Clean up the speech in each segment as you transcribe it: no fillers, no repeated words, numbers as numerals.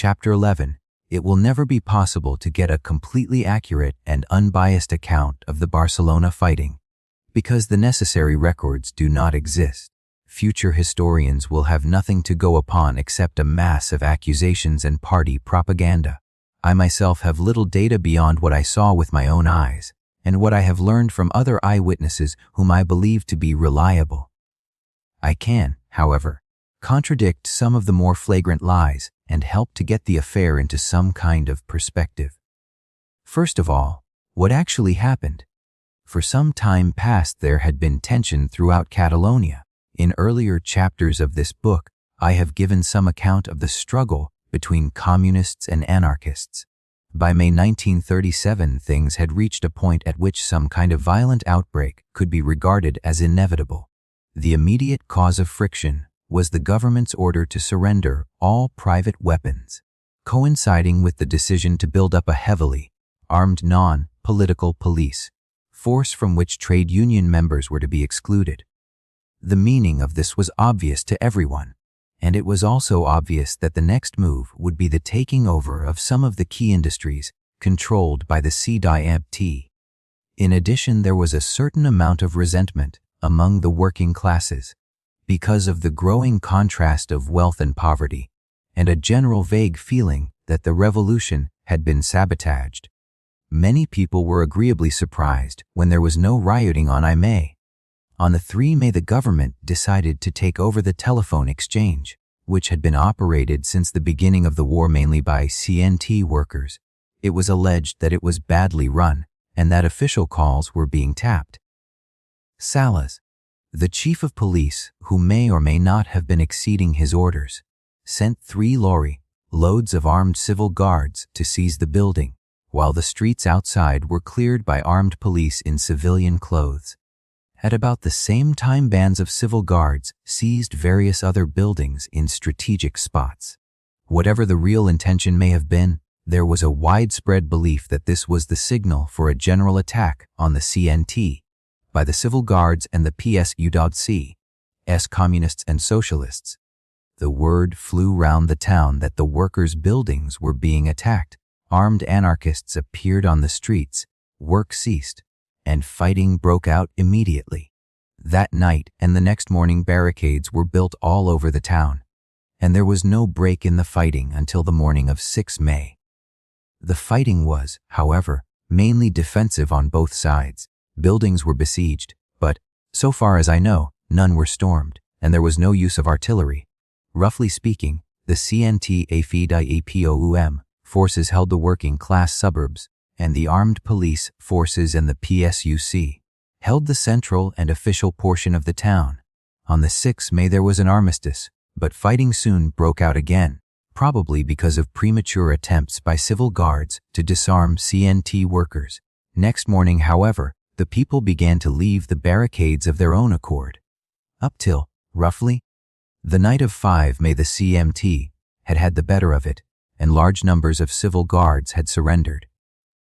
Chapter 11. It will never be possible to get a completely accurate and unbiased account of the Barcelona fighting, because the necessary records do not exist. Future historians will have nothing to go upon except a mass of accusations and party propaganda. I myself have little data beyond what I saw with my own eyes, and what I have learned from other eyewitnesses whom I believe to be reliable. I can, however, contradict some of the more flagrant lies and help to get the affair into some kind of perspective. First of all, what actually happened? For some time past there had been tension throughout Catalonia. In earlier chapters of this book, I have given some account of the struggle between communists and anarchists. By May 1937, things had reached a point at which some kind of violent outbreak could be regarded as inevitable. The immediate cause of friction was the government's order to surrender all private weapons, coinciding with the decision to build up a heavily armed non-political police force from which trade union members were to be excluded. The meaning of this was obvious to everyone, and it was also obvious that the next move would be the taking over of some of the key industries controlled by the CDIMT. In addition, there was a certain amount of resentment among the working classes because of the growing contrast of wealth and poverty, and a general vague feeling that the revolution had been sabotaged. Many people were agreeably surprised when there was no rioting on May. On the 3 May, the government decided to take over the telephone exchange, which had been operated since the beginning of the war mainly by CNT workers. It was alleged that it was badly run and that official calls were being tapped. Salas, the chief of police, who may or may not have been exceeding his orders, sent 3 loads of armed civil guards to seize the building, while the streets outside were cleared by armed police in civilian clothes. At about the same time, bands of civil guards seized various other buildings in strategic spots. Whatever the real intention may have been, there was a widespread belief that this was the signal for a general attack on the CNT by the civil guards and the PSUDC, communists and socialists. The word flew round the town that the workers' buildings were being attacked. Armed anarchists appeared on the streets, work ceased, and fighting broke out immediately. That night and the next morning, barricades were built all over the town, and there was no break in the fighting until the morning of 6 May. The fighting was, however, mainly defensive on both sides. Buildings were besieged, but, so far as I know, none were stormed, and there was no use of artillery. Roughly speaking, the CNT-AFIDIAPOUM forces held the working-class suburbs, and the armed police forces and the PSUC held the central and official portion of the town. On the 6th May there was an armistice, but fighting soon broke out again, probably because of premature attempts by civil guards to disarm CNT workers. Next morning, however, the people began to leave the barricades of their own accord. Up till, roughly, the night of 5 May, the CMT had had the better of it, and large numbers of civil guards had surrendered.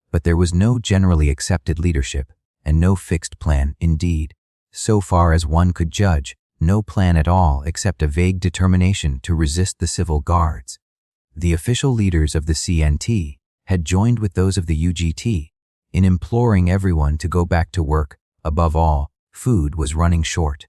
But there was no generally accepted leadership, and no fixed plan indeed. So far as one could judge, no plan at all except a vague determination to resist the civil guards. The official leaders of the CNT had joined with those of the UGT in imploring everyone to go back to work. Above all, food was running short.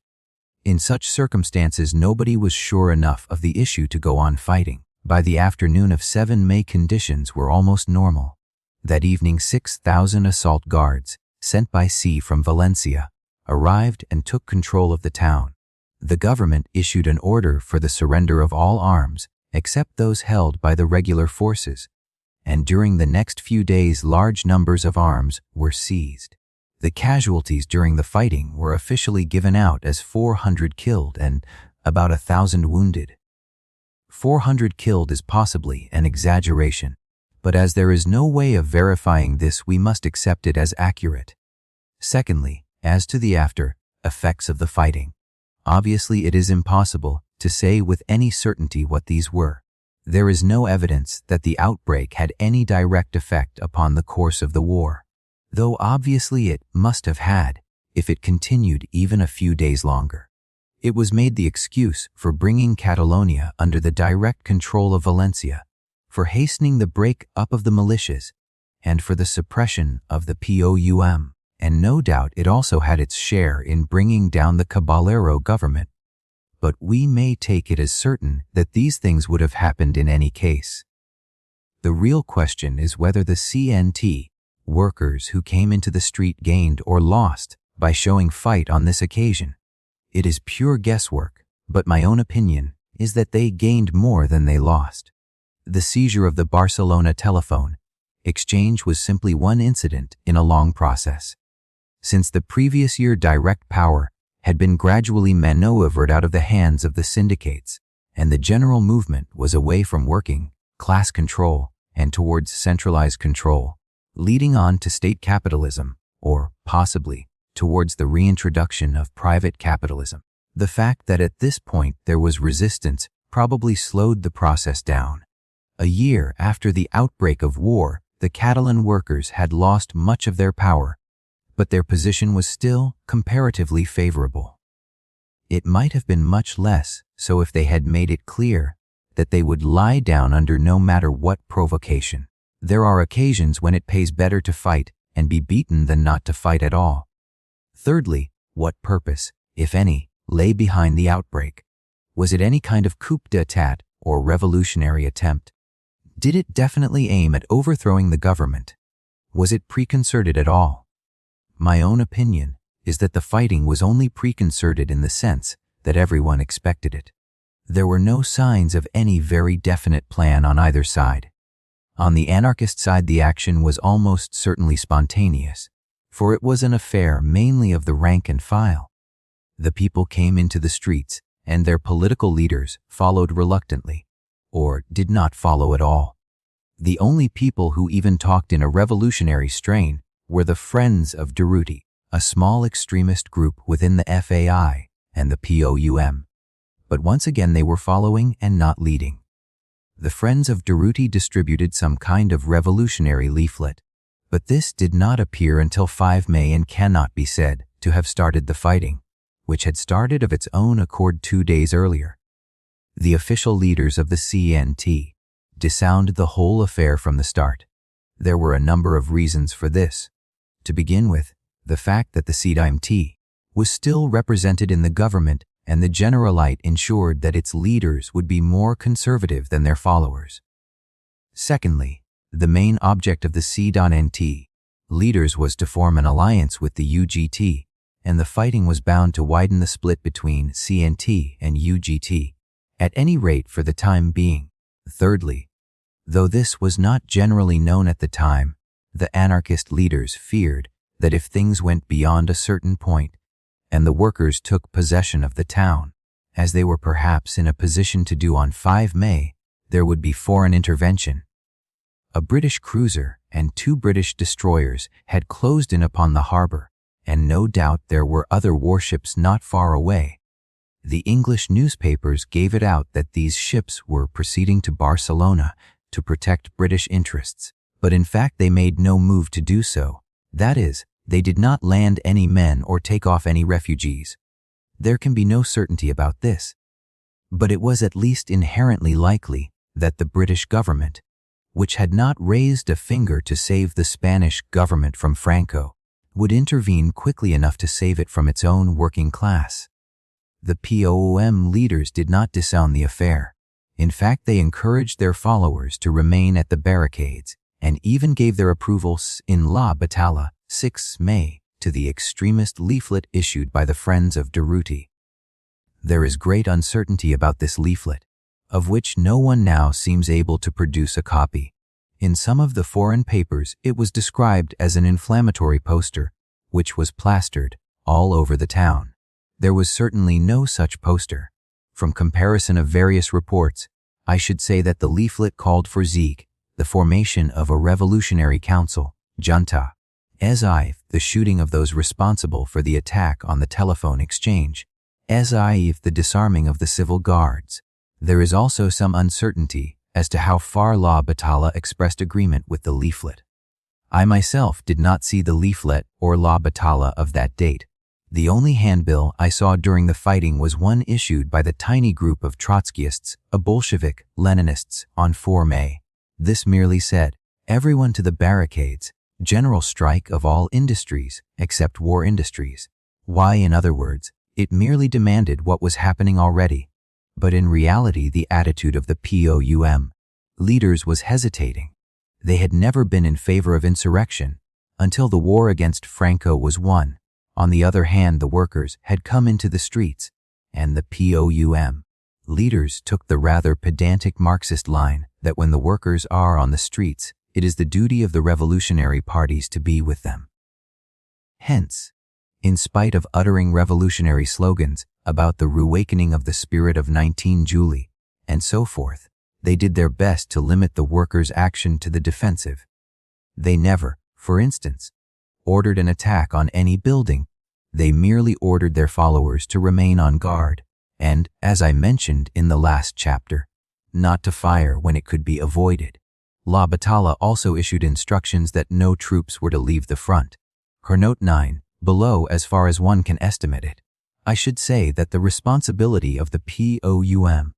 In such circumstances, nobody was sure enough of the issue to go on fighting. By the afternoon of 7 May, conditions were almost normal. That evening, 6,000 assault guards, sent by sea from Valencia, arrived and took control of the town. The government issued an order for the surrender of all arms, except those held by the regular forces, and during the next few days large numbers of arms were seized. The casualties during the fighting were officially given out as 400 killed and about 1,000 wounded. 400 killed is possibly an exaggeration, but as there is no way of verifying this, we must accept it as accurate. Secondly, as to the after effects of the fighting, obviously it is impossible to say with any certainty what these were. There is no evidence that the outbreak had any direct effect upon the course of the war, though obviously it must have had if it continued even a few days longer. It was made the excuse for bringing Catalonia under the direct control of Valencia, for hastening the break-up of the militias, and for the suppression of the POUM, and no doubt it also had its share in bringing down the Caballero government. But we may take it as certain that these things would have happened in any case. The real question is whether the CNT workers who came into the street gained or lost by showing fight on this occasion. It is pure guesswork, but my own opinion is that they gained more than they lost. The seizure of the Barcelona telephone exchange was simply one incident in a long process. Since the previous year, direct power had been gradually maneuvered out of the hands of the syndicates, and the general movement was away from working class control and towards centralized control, leading on to state capitalism, or possibly towards the reintroduction of private capitalism. The fact that at this point there was resistance probably slowed the process down. A year after the outbreak of war, the Catalan workers had lost much of their power, but their position was still comparatively favorable. It might have been much less so if they had made it clear that they would lie down under no matter what provocation. There are occasions when it pays better to fight and be beaten than not to fight at all. Thirdly, what purpose, if any, lay behind the outbreak? Was it any kind of coup d'état or revolutionary attempt? Did it definitely aim at overthrowing the government? Was it preconcerted at all? My own opinion is that the fighting was only preconcerted in the sense that everyone expected it. There were no signs of any very definite plan on either side. On the anarchist side, the action was almost certainly spontaneous, for it was an affair mainly of the rank and file. The people came into the streets, and their political leaders followed reluctantly, or did not follow at all. The only people who even talked in a revolutionary strain were the Friends of Durruti, a small extremist group within the FAI and the POUM. But once again they were following and not leading. The Friends of Durruti distributed some kind of revolutionary leaflet, but this did not appear until 5 May and cannot be said to have started the fighting, which had started of its own accord 2 days earlier. The official leaders of the CNT disowned the whole affair from the start. There were a number of reasons for this. To begin with, the fact that the CNT was still represented in the government, and the Generalite ensured that its leaders would be more conservative than their followers. Secondly, the main object of the CNT leaders was to form an alliance with the UGT, and the fighting was bound to widen the split between CNT and UGT, at any rate for the time being. Thirdly, though this was not generally known at the time, the anarchist leaders feared that if things went beyond a certain point, and the workers took possession of the town, as they were perhaps in a position to do on 5 May, there would be foreign intervention. A British cruiser and 2 British destroyers had closed in upon the harbor, and no doubt there were other warships not far away. The English newspapers gave it out that these ships were proceeding to Barcelona to protect British interests, but in fact they made no move to do so. That is, they did not land any men or take off any refugees. There can be no certainty about this, but it was at least inherently likely that the British government, which had not raised a finger to save the Spanish government from Franco, would intervene quickly enough to save it from its own working class. The POUM leaders did not disown the affair. In fact, they encouraged their followers to remain at the barricades and even gave their approval in La Batalla, 6 May, to the extremist leaflet issued by the Friends of Durruti. There is great uncertainty about this leaflet, of which no one now seems able to produce a copy. In some of the foreign papers, it was described as an inflammatory poster, which was plastered all over the town. There was certainly no such poster. From comparison of various reports, I should say that the leaflet called for Zieg, the formation of a revolutionary council, junta, as if the shooting of those responsible for the attack on the telephone exchange, as if the disarming of the civil guards. There is also some uncertainty as to how far La Batalla expressed agreement with the leaflet. I myself did not see the leaflet or La Batalla of that date. The only handbill I saw during the fighting was one issued by the tiny group of Trotskyists, Bolshevik Leninists, on 4 May. This merely said, "Everyone to the barricades, general strike of all industries except war industries." Why, in other words, it merely demanded what was happening already. But in reality, the attitude of the POUM leaders was hesitating. They had never been in favor of insurrection until the war against Franco was won. On the other hand, the workers had come into the streets, and the POUM leaders took the rather pedantic Marxist line that when the workers are on the streets, it is the duty of the revolutionary parties to be with them. Hence, in spite of uttering revolutionary slogans about the reawakening of the spirit of 19 July and so forth, they did their best to limit the workers' action to the defensive. They never, for instance, ordered an attack on any building. They merely ordered their followers to remain on guard and, as I mentioned in the last chapter, not to fire when it could be avoided. La Battaglia also issued instructions that no troops were to leave the front. Her note 9, below as far as one can estimate it. I should say that the responsibility of the POUM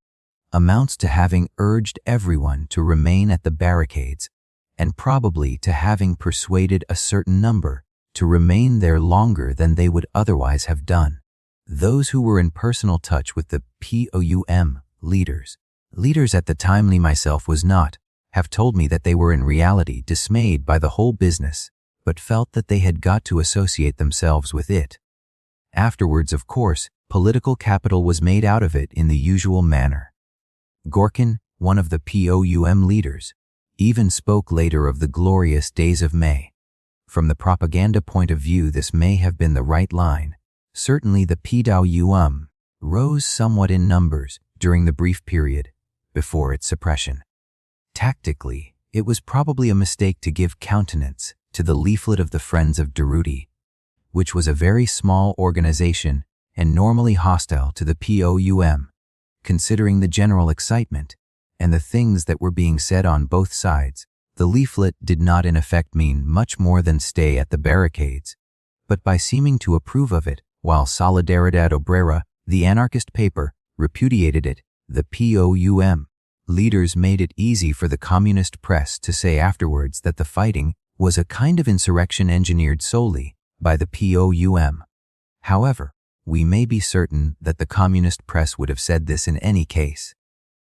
amounts to having urged everyone to remain at the barricades and probably to having persuaded a certain number to remain there longer than they would otherwise have done. Those who were in personal touch with the POUM leaders at the time, myself was not, have told me that they were in reality dismayed by the whole business, but felt that they had got to associate themselves with it. Afterwards, of course, political capital was made out of it in the usual manner. Gorkin, one of the POUM leaders, even spoke later of the glorious days of May. From the propaganda point of view, this may have been the right line. Certainly the POUM rose somewhat in numbers during the brief period before its suppression. Tactically, it was probably a mistake to give countenance to the leaflet of the Friends of Durruti, which was a very small organization and normally hostile to the POUM, considering the general excitement and the things that were being said on both sides. The leaflet did not in effect mean much more than stay at the barricades, but by seeming to approve of it, while Solidaridad Obrera, the anarchist paper, repudiated it, the POUM leaders made it easy for the communist press to say afterwards that the fighting was a kind of insurrection engineered solely by the POUM. However, we may be certain that the communist press would have said this in any case.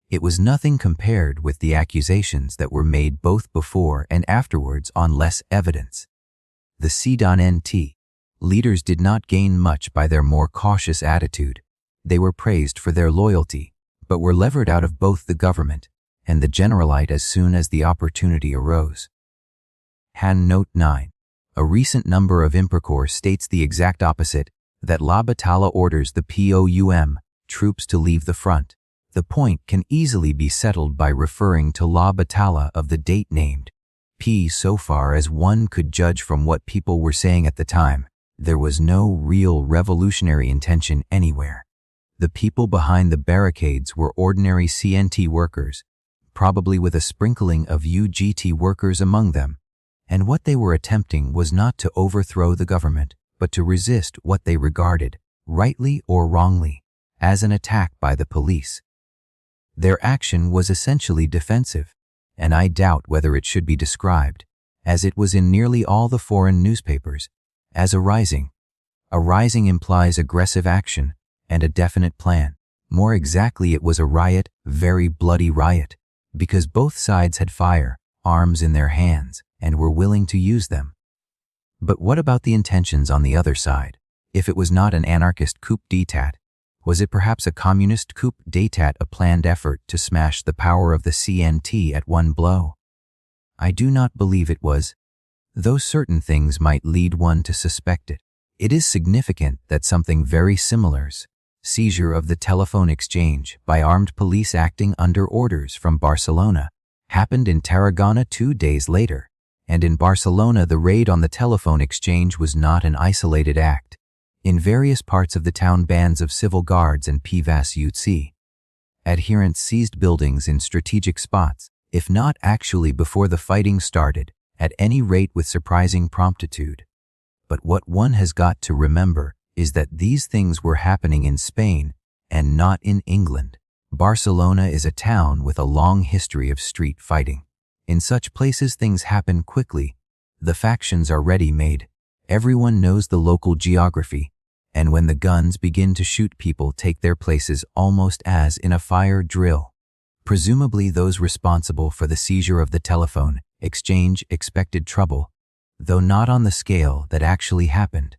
It was nothing compared with the accusations that were made both before and afterwards on less evidence. The C.N.T. leaders did not gain much by their more cautious attitude. They were praised for their loyalty, but were levered out of both the government and the Generalite as soon as the opportunity arose. Han note 9. A recent number of Impercor states the exact opposite, that La Battaglia orders the POUM troops to leave the front. The point can easily be settled by referring to La Battaglia of the date named. So far as one could judge from what people were saying at the time, there was no real revolutionary intention anywhere. The people behind the barricades were ordinary CNT workers, probably with a sprinkling of UGT workers among them, and what they were attempting was not to overthrow the government, but to resist what they regarded, rightly or wrongly, as an attack by the police. Their action was essentially defensive, and I doubt whether it should be described, as it was in nearly all the foreign newspapers, as a rising. A rising implies aggressive action and a definite plan. More exactly, it was a riot, very bloody riot, because both sides had fire, arms in their hands, and were willing to use them. But what about the intentions on the other side? If it was not an anarchist coup d'état, was it perhaps a communist coup d'état, a planned effort to smash the power of the CNT at one blow? I do not believe it was, though certain things might lead one to suspect it. It is significant that something very similar, seizure of the telephone exchange by armed police acting under orders from Barcelona, happened in Tarragona 2 days later, and in Barcelona the raid on the telephone exchange was not an isolated act. In various parts of the town, bands of civil guards and PVAS-UC adherents seized buildings in strategic spots, if not actually before the fighting started, at any rate with surprising promptitude. But what one has got to remember is that these things were happening in Spain and not in England. Barcelona is a town with a long history of street fighting. In such places things happen quickly. The factions are ready-made. Everyone knows the local geography, and when the guns begin to shoot, people take their places almost as in a fire drill. Presumably those responsible for the seizure of the telephone exchange expected trouble, though not on the scale that actually happened,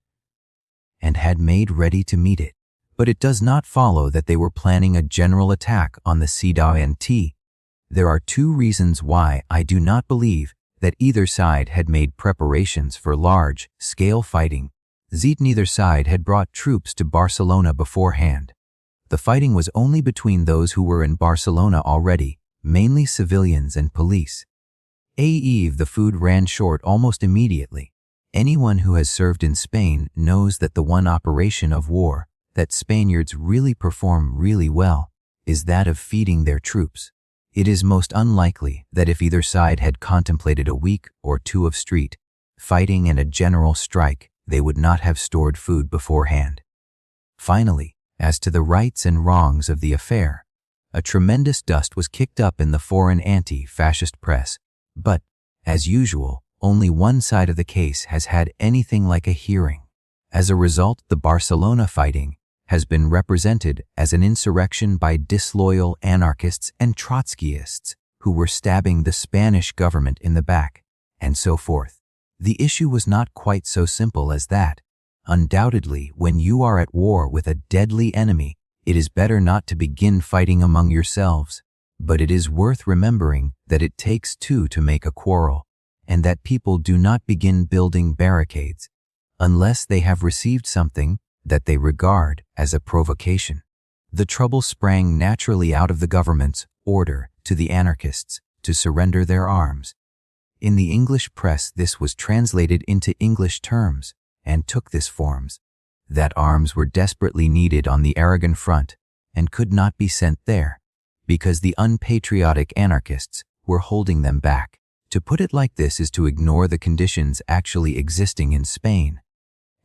and had made ready to meet it. But it does not follow that they were planning a general attack on the CDANT. There are two reasons why I do not believe that either side had made preparations for large-scale fighting. Neither side had brought troops to Barcelona beforehand. The fighting was only between those who were in Barcelona already, mainly civilians and police. The food ran short almost immediately. Anyone who has served in Spain knows that the one operation of war that Spaniards really perform really well is that of feeding their troops. It is most unlikely that if either side had contemplated a week or two of street fighting and a general strike, they would not have stored food beforehand. Finally, as to the rights and wrongs of the affair, a tremendous dust was kicked up in the foreign anti-fascist press, but, as usual, only one side of the case has had anything like a hearing. As a result, the Barcelona fighting has been represented as an insurrection by disloyal anarchists and Trotskyists who were stabbing the Spanish government in the back, and so forth. The issue was not quite so simple as that. Undoubtedly, when you are at war with a deadly enemy, it is better not to begin fighting among yourselves. But it is worth remembering that it takes two to make a quarrel, and that people do not begin building barricades unless they have received something that they regard as a provocation. The trouble sprang naturally out of the government's order to the anarchists to surrender their arms. In the English press, this was translated into English terms and took this forms: that arms were desperately needed on the Aragon front and could not be sent there because the unpatriotic anarchists were holding them back. To put it like this is to ignore the conditions actually existing in Spain.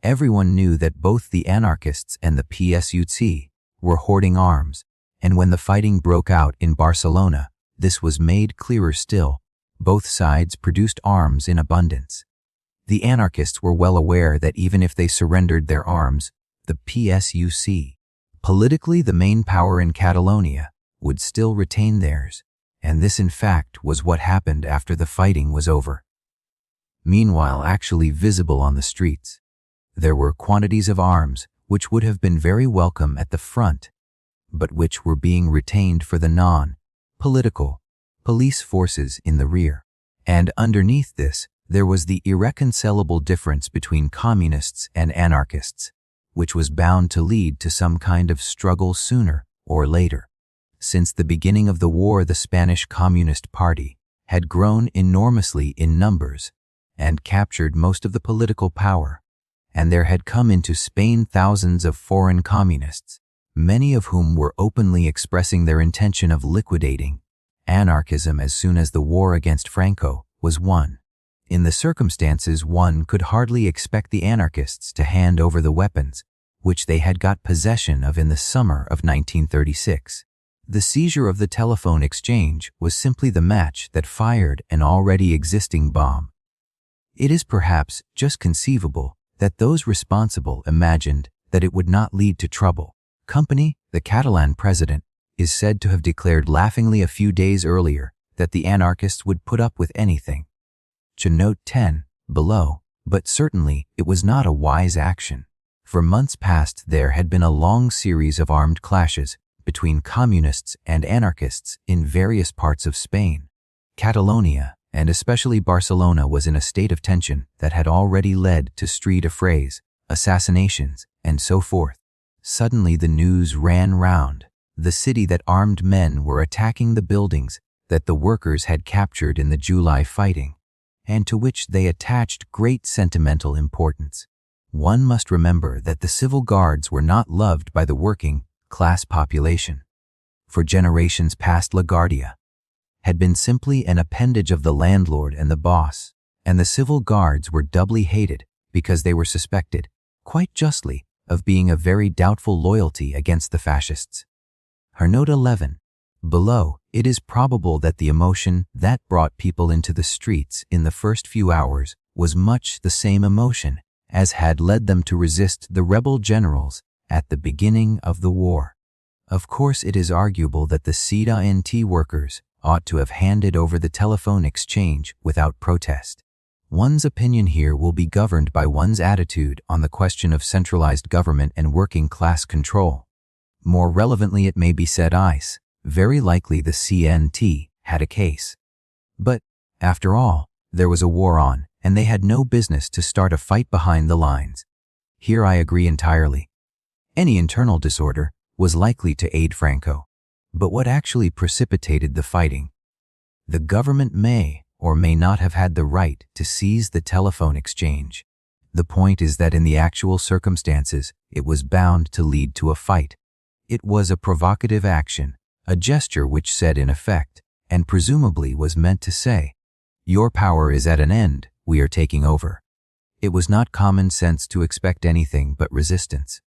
Everyone knew that both the anarchists and the PSUC were hoarding arms, and when the fighting broke out in Barcelona, this was made clearer still. Both sides produced arms in abundance. The anarchists were well aware that even if they surrendered their arms, the PSUC, politically the main power in Catalonia, would still retain theirs, and this in fact was what happened after the fighting was over. Meanwhile, actually visible on the streets, there were quantities of arms which would have been very welcome at the front, but which were being retained for the non-political police forces in the rear. And underneath this, there was the irreconcilable difference between communists and anarchists, which was bound to lead to some kind of struggle sooner or later. Since the beginning of the war, the Spanish Communist Party had grown enormously in numbers and captured most of the political power, and there had come into Spain thousands of foreign communists, many of whom were openly expressing their intention of liquidating anarchism as soon as the war against Franco was won. In the circumstances, one could hardly expect the anarchists to hand over the weapons, which they had got possession of in the summer of 1936. The seizure of the telephone exchange was simply the match that fired an already existing bomb. It is perhaps just conceivable that those responsible imagined that it would not lead to trouble. Company, the Catalan president, is said to have declared laughingly a few days earlier that the anarchists would put up with anything. To note 10 below, but certainly it was not a wise action. For months past there had been a long series of armed clashes between communists and anarchists in various parts of Spain. Catalonia, and especially Barcelona, was in a state of tension that had already led to street affrays, assassinations, and so forth. Suddenly the news ran round the city that armed men were attacking the buildings that the workers had captured in the July fighting, and to which they attached great sentimental importance. One must remember that the civil guards were not loved by the working class population. For generations past, La Guardia had been simply an appendage of the landlord and the boss, and the civil guards were doubly hated because they were suspected, quite justly, of being of very doubtful loyalty against the fascists. Her note 11. Below, it is probable that the emotion that brought people into the streets in the first few hours was much the same emotion as had led them to resist the rebel generals at the beginning of the war. Of course, it is arguable that the CNT workers ought to have handed over the telephone exchange without protest. One's opinion here will be governed by one's attitude on the question of centralized government and working class control. More relevantly, it may be said ICE, very likely the CNT, had a case. But, after all, there was a war on, and they had no business to start a fight behind the lines. Here I agree entirely. Any internal disorder was likely to aid Franco. But what actually precipitated the fighting? The government may or may not have had the right to seize the telephone exchange. The point is that in the actual circumstances, it was bound to lead to a fight. It was a provocative action, a gesture which said in effect, and presumably was meant to say, "Your power is at an end, we are taking over." It was not common sense to expect anything but resistance.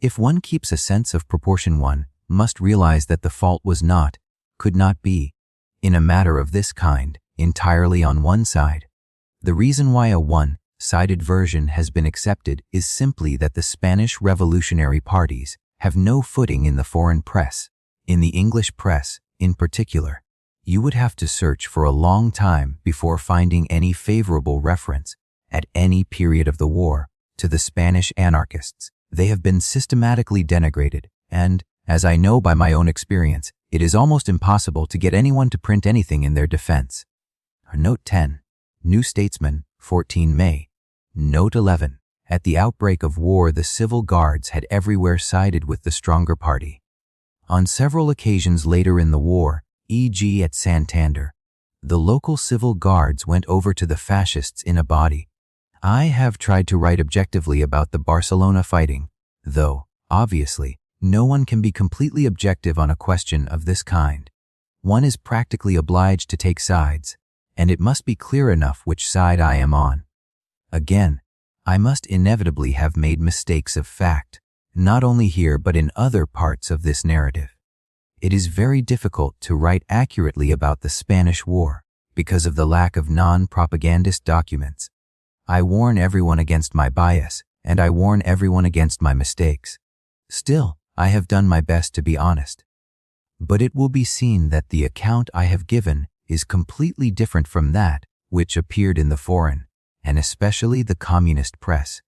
If one keeps a sense of proportion, one must realize that the fault was not, could not be, in a matter of this kind, entirely on one side. The reason why a one-sided version has been accepted is simply that the Spanish revolutionary parties have no footing in the foreign press. In the English press, in particular, you would have to search for a long time before finding any favorable reference, at any period of the war, to the Spanish anarchists. They have been systematically denigrated, and, as I know by my own experience, it is almost impossible to get anyone to print anything in their defense. Note 10. New Statesman, 14 May. Note 11. At the outbreak of war, the civil guards had everywhere sided with the stronger party. On several occasions later in the war, e.g. at Santander, the local civil guards went over to the fascists in a body. I have tried to write objectively about the Barcelona fighting, though, obviously, no one can be completely objective on a question of this kind. One is practically obliged to take sides, and it must be clear enough which side I am on. Again, I must inevitably have made mistakes of fact, not only here but in other parts of this narrative. It is very difficult to write accurately about the Spanish War because of the lack of non-propagandist documents. I warn everyone against my bias, and I warn everyone against my mistakes. Still, I have done my best to be honest. But it will be seen that the account I have given is completely different from that which appeared in the foreign, and especially the communist press.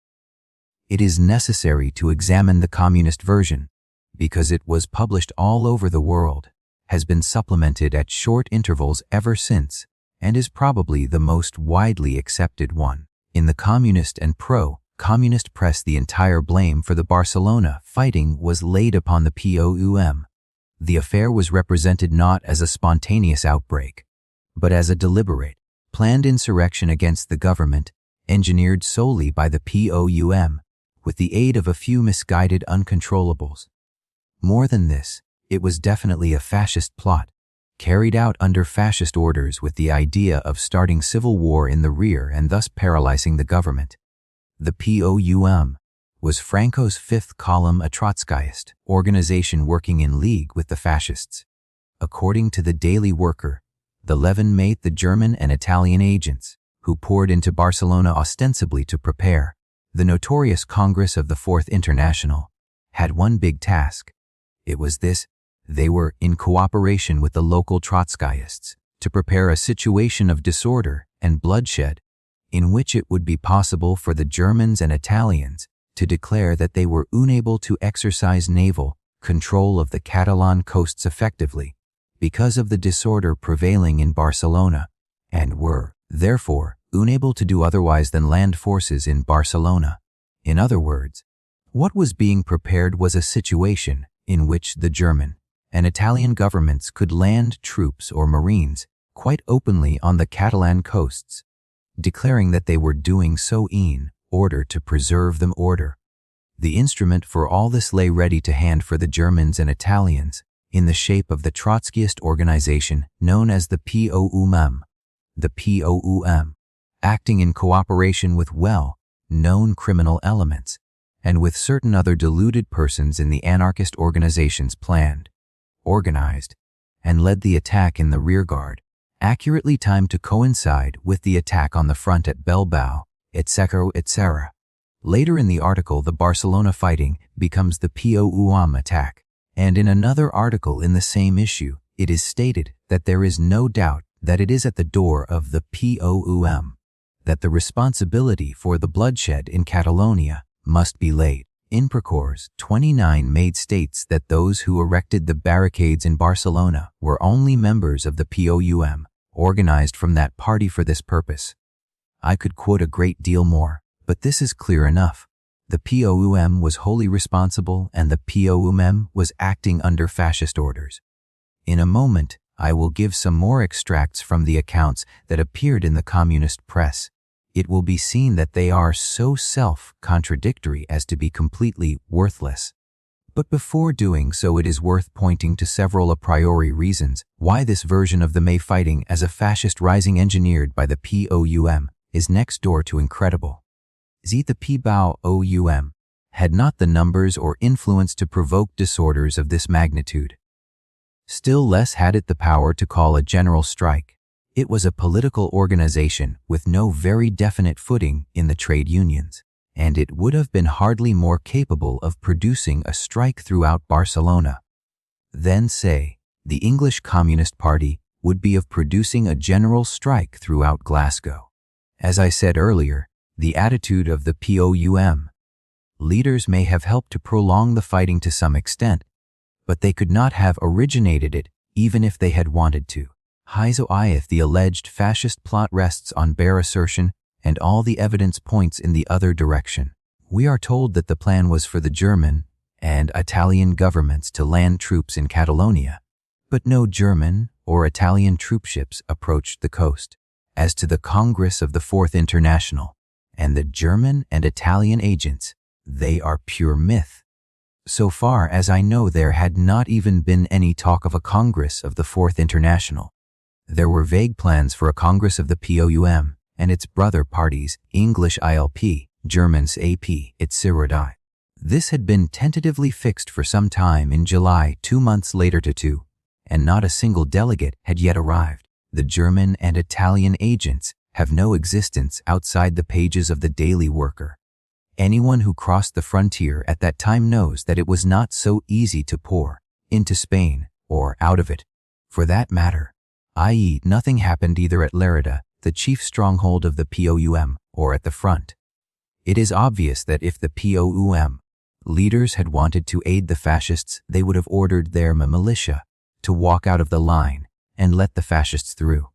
It is necessary to examine the communist version, because it was published all over the world, has been supplemented at short intervals ever since, and is probably the most widely accepted one. In the communist and pro-communist press, the entire blame for the Barcelona fighting was laid upon the POUM. The affair was represented not as a spontaneous outbreak, but as a deliberate, planned insurrection against the government, engineered solely by the POUM, with the aid of a few misguided uncontrollables. More than this, it was definitely a fascist plot, carried out under fascist orders with the idea of starting civil war in the rear and thus paralyzing the government. The POUM was Franco's fifth column, a Trotskyist organization working in league with the fascists. According to the Daily Worker, the Leavenmate, the German and Italian agents, who poured into Barcelona ostensibly to prepare the notorious Congress of the Fourth International, had one big task. It was this: they were in cooperation with the local Trotskyists to prepare a situation of disorder and bloodshed in which it would be possible for the Germans and Italians to declare that they were unable to exercise naval control of the Catalan coasts effectively because of the disorder prevailing in Barcelona, and were, therefore, unable to do otherwise than land forces in Barcelona. In other words, what was being prepared was a situation in which the German and Italian governments could land troops or marines quite openly on the Catalan coasts, declaring that they were doing so in order to preserve them order. The instrument for all this lay ready to hand for the Germans and Italians in the shape of the Trotskyist organization known as the POUM. The POUM, acting in cooperation with well-known criminal elements and with certain other deluded persons in the anarchist organizations, planned, organized, and led the attack in the rearguard, accurately timed to coincide with the attack on the front at Bilbao, etc., etc. Later in the article, the Barcelona fighting becomes the POUM attack, and in another article in the same issue, it is stated that there is no doubt that it is at the door of the POUM that the responsibility for the bloodshed in Catalonia must be laid. In Precours 29 made states that those who erected the barricades in Barcelona were only members of the POUM, organized from that party for this purpose. I could quote a great deal more, but this is clear enough. The POUM was wholly responsible, and the POUM was acting under fascist orders. In a moment, I will give some more extracts from the accounts that appeared in the communist press. It will be seen that they are so self-contradictory as to be completely worthless. But before doing so, it is worth pointing to several a priori reasons why this version of the May fighting as a fascist rising engineered by the POUM is next door to incredible. The POUM had not the numbers or influence to provoke disorders of this magnitude. Still less had it the power to call a general strike. It was a political organization with no very definite footing in the trade unions, and it would have been hardly more capable of producing a strike throughout Barcelona. Then say, the English Communist Party would be of producing a general strike throughout Glasgow. As I said earlier, the attitude of the POUM leaders may have helped to prolong the fighting to some extent, but they could not have originated it even if they had wanted to. If the alleged fascist plot rests on bare assertion and all the evidence points in the other direction. We are told that the plan was for the German and Italian governments to land troops in Catalonia, but no German or Italian troopships approached the coast. As to the Congress of the Fourth International and the German and Italian agents, they are pure myth. So far as I know, there had not even been any talk of a Congress of the Fourth International. There were vague plans for a Congress of the POUM and its brother parties, English ILP, Germans AP, etc. This had been tentatively fixed for some time in July, 2 months later to 2, and not a single delegate had yet arrived. The German and Italian agents have no existence outside the pages of the Daily Worker. Anyone who crossed the frontier at that time knows that it was not so easy to pour into Spain or out of it, for that matter, i.e. nothing happened either at Lerida, the chief stronghold of the POUM, or at the front. It is obvious that if the POUM leaders had wanted to aid the fascists, they would have ordered their militia to walk out of the line and let the fascists through.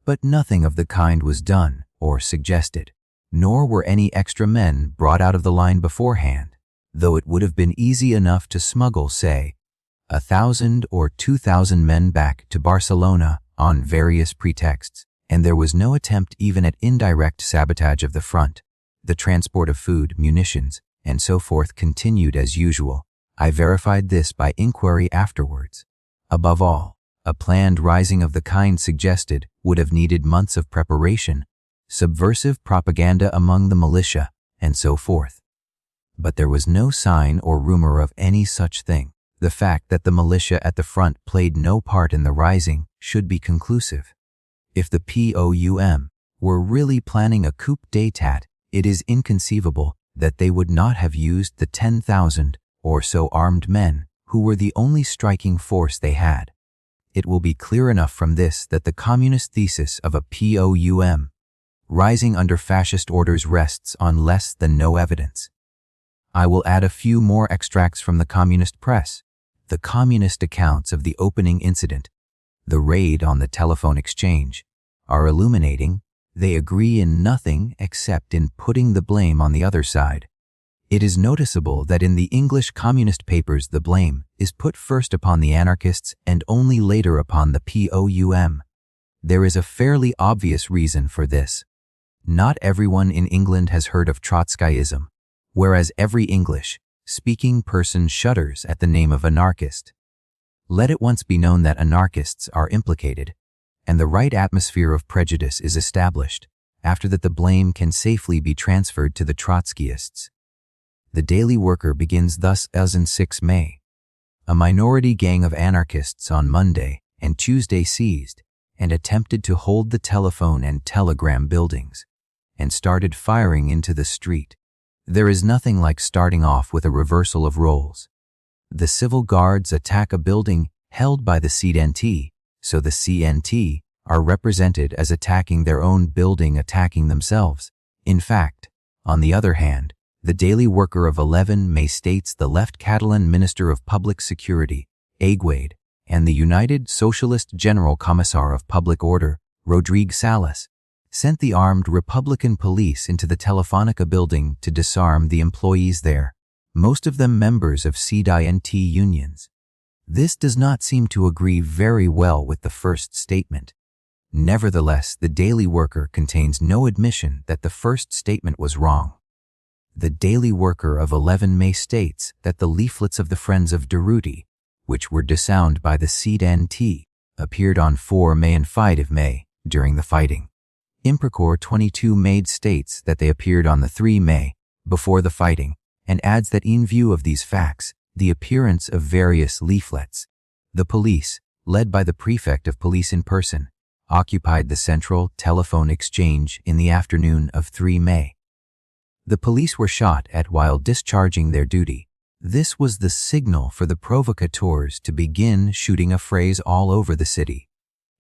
But nothing of the kind was done or suggested, nor were any extra men brought out of the line beforehand, though it would have been easy enough to smuggle, say, 1,000 or 2,000 men back to Barcelona on various pretexts, and there was no attempt even at indirect sabotage of the front. The transport of food, munitions, and so forth continued as usual. I verified this by inquiry afterwards. Above all, a planned rising of the kind suggested would have needed months of preparation, subversive propaganda among the militia, and so forth. But there was no sign or rumor of any such thing. The fact that the militia at the front played no part in the rising should be conclusive. If the POUM were really planning a coup d'état, it is inconceivable that they would not have used the 10,000 or so armed men who were the only striking force they had. It will be clear enough from this that the communist thesis of a POUM rising under fascist orders rests on less than no evidence. I will add a few more extracts from the communist press. The communist accounts of the opening incident, the raid on the telephone exchange, are illuminating. They agree in nothing except in putting the blame on the other side. It is noticeable that in the English communist papers the blame is put first upon the anarchists and only later upon the POUM. There is a fairly obvious reason for this. Not everyone in England has heard of Trotskyism, whereas every English-speaking person shudders at the name of anarchist. Let it once be known that anarchists are implicated, and the right atmosphere of prejudice is established. After that, the blame can safely be transferred to the Trotskyists. The Daily Worker begins thus as in 6 May. A minority gang of anarchists on Monday and Tuesday seized and attempted to hold the telephone and telegram buildings and started firing into the street. There is nothing like starting off with a reversal of roles. The civil guards attack a building held by the CNT, so the CNT are represented as attacking their own building, attacking themselves. In fact, on the other hand, the Daily Worker of 11 May states the left Catalan Minister of Public Security, Aguade, and the United Socialist General Commissar of Public Order, Rodrigue Salas, sent the armed Republican police into the Telefonica building to disarm the employees there, most of them members of CNT unions. This does not seem to agree very well with the first statement. Nevertheless, the Daily Worker contains no admission that the first statement was wrong. The Daily Worker of 11 May states that the leaflets of the Friends of Durruti, which were disowned by the CNT, appeared on 4 May and 5 May during the fighting. Imprecore 22 May states that they appeared on the 3 May before the fighting and adds that in view of these facts, the appearance of various leaflets, the police, led by the prefect of police in person, occupied the central telephone exchange in the afternoon of 3 May. The police were shot at while discharging their duty. This was the signal for the provocateurs to begin shooting a phrase all over the city.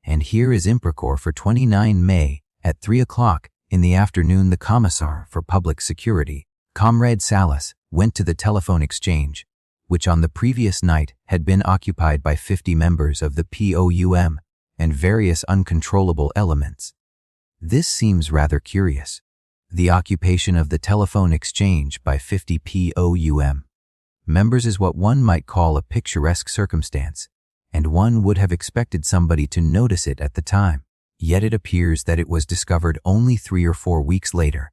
And here is Imprecore for 29 May at 3 o'clock in the afternoon. The Commissar for Public Security, Comrade Salas, went to the telephone exchange, which on the previous night had been occupied by 50 members of the POUM and various uncontrollable elements. This seems rather curious. The occupation of the telephone exchange by 50 POUM members is what one might call a picturesque circumstance, and one would have expected somebody to notice it at the time. Yet it appears that it was discovered only 3 or 4 weeks later.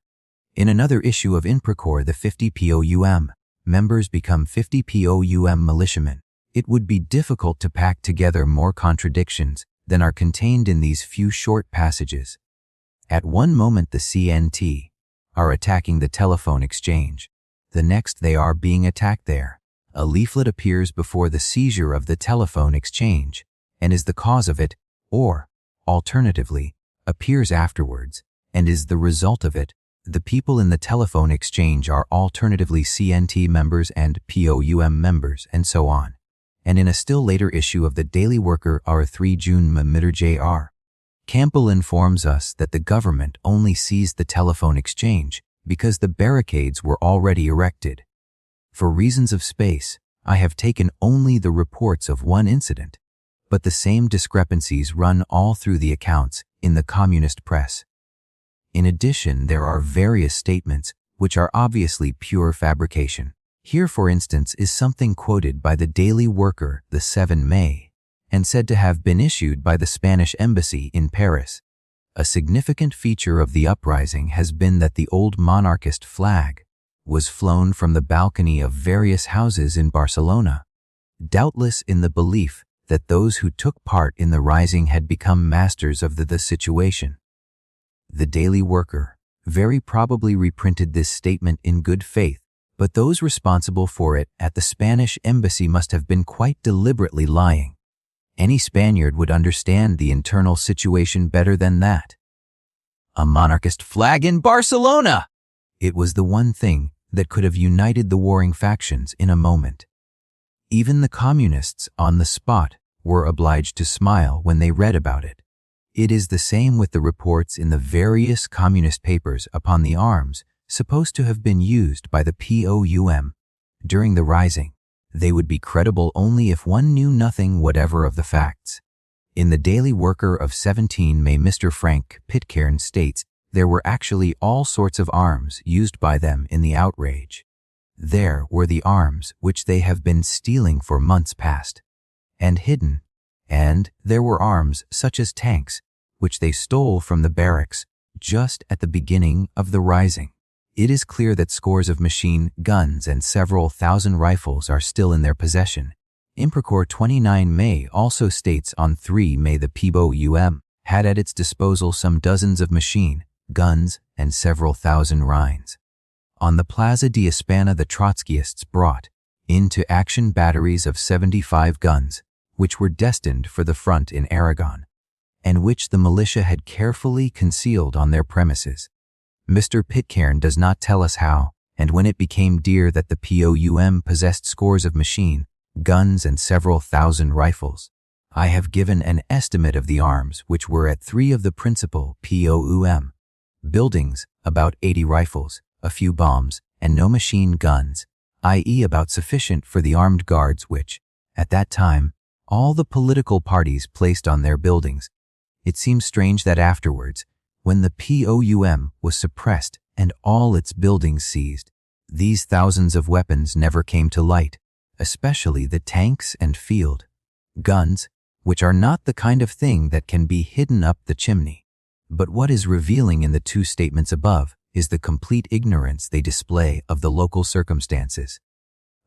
In another issue of Imprecore, the 50 POUM members become 50 POUM militiamen. It would be difficult to pack together more contradictions than are contained in these few short passages. At one moment the CNT are attacking the telephone exchange. The next they are being attacked there. A leaflet appears before the seizure of the telephone exchange and is the cause of it, or, alternatively, appears afterwards and is the result of it. The people in the telephone exchange are alternatively CNT members and POUM members, and so on. And in a still later issue of the Daily Worker, R3 June Mamitter Jr., Campbell informs us that the government only seized the telephone exchange because the barricades were already erected. For reasons of space, I have taken only the reports of one incident, but the same discrepancies run all through the accounts in the communist press. In addition, there are various statements which are obviously pure fabrication. Here, for instance, is something quoted by the Daily Worker, the 7 May, and said to have been issued by the Spanish embassy in Paris. A significant feature of the uprising has been that the old monarchist flag was flown from the balcony of various houses in Barcelona, doubtless in the belief that those who took part in the rising had become masters of the situation. The Daily Worker very probably reprinted this statement in good faith, but those responsible for it at the Spanish embassy must have been quite deliberately lying. Any Spaniard would understand the internal situation better than that. A monarchist flag in Barcelona! It was the one thing that could have united the warring factions in a moment. Even the communists on the spot were obliged to smile when they read about it. It is the same with the reports in the various communist papers upon the arms supposed to have been used by the POUM during the rising. They would be credible only if one knew nothing whatever of the facts. In the Daily Worker of 17 May, Mr. Frank Pitcairn states there were actually all sorts of arms used by them in the outrage. There were the arms which they have been stealing for months past and hidden, and there were arms such as tanks which they stole from the barracks just at the beginning of the rising. It is clear that scores of machine guns and several thousand rifles are still in their possession. Imprecore 29 May also states on 3 May the POUM had at its disposal some dozens of machine guns and several thousand rhines. On the Plaza de España the Trotskyists brought, into action batteries of 75 guns, which were destined for the front in Aragon, and which the militia had carefully concealed on their premises. Mr. Pitcairn does not tell us how, and when it became clear that the POUM possessed scores of machine guns and several thousand rifles, I have given an estimate of the arms which were at 3 of the principal POUM buildings, about 80 rifles, a few bombs, and no machine guns, i.e. about sufficient for the armed guards which, at that time, all the political parties placed on their buildings. It seems strange that afterwards, when the POUM was suppressed and all its buildings seized, these thousands of weapons never came to light, especially the tanks and field guns, which are not the kind of thing that can be hidden up the chimney. But what is revealing in the 2 statements above is the complete ignorance they display of the local circumstances.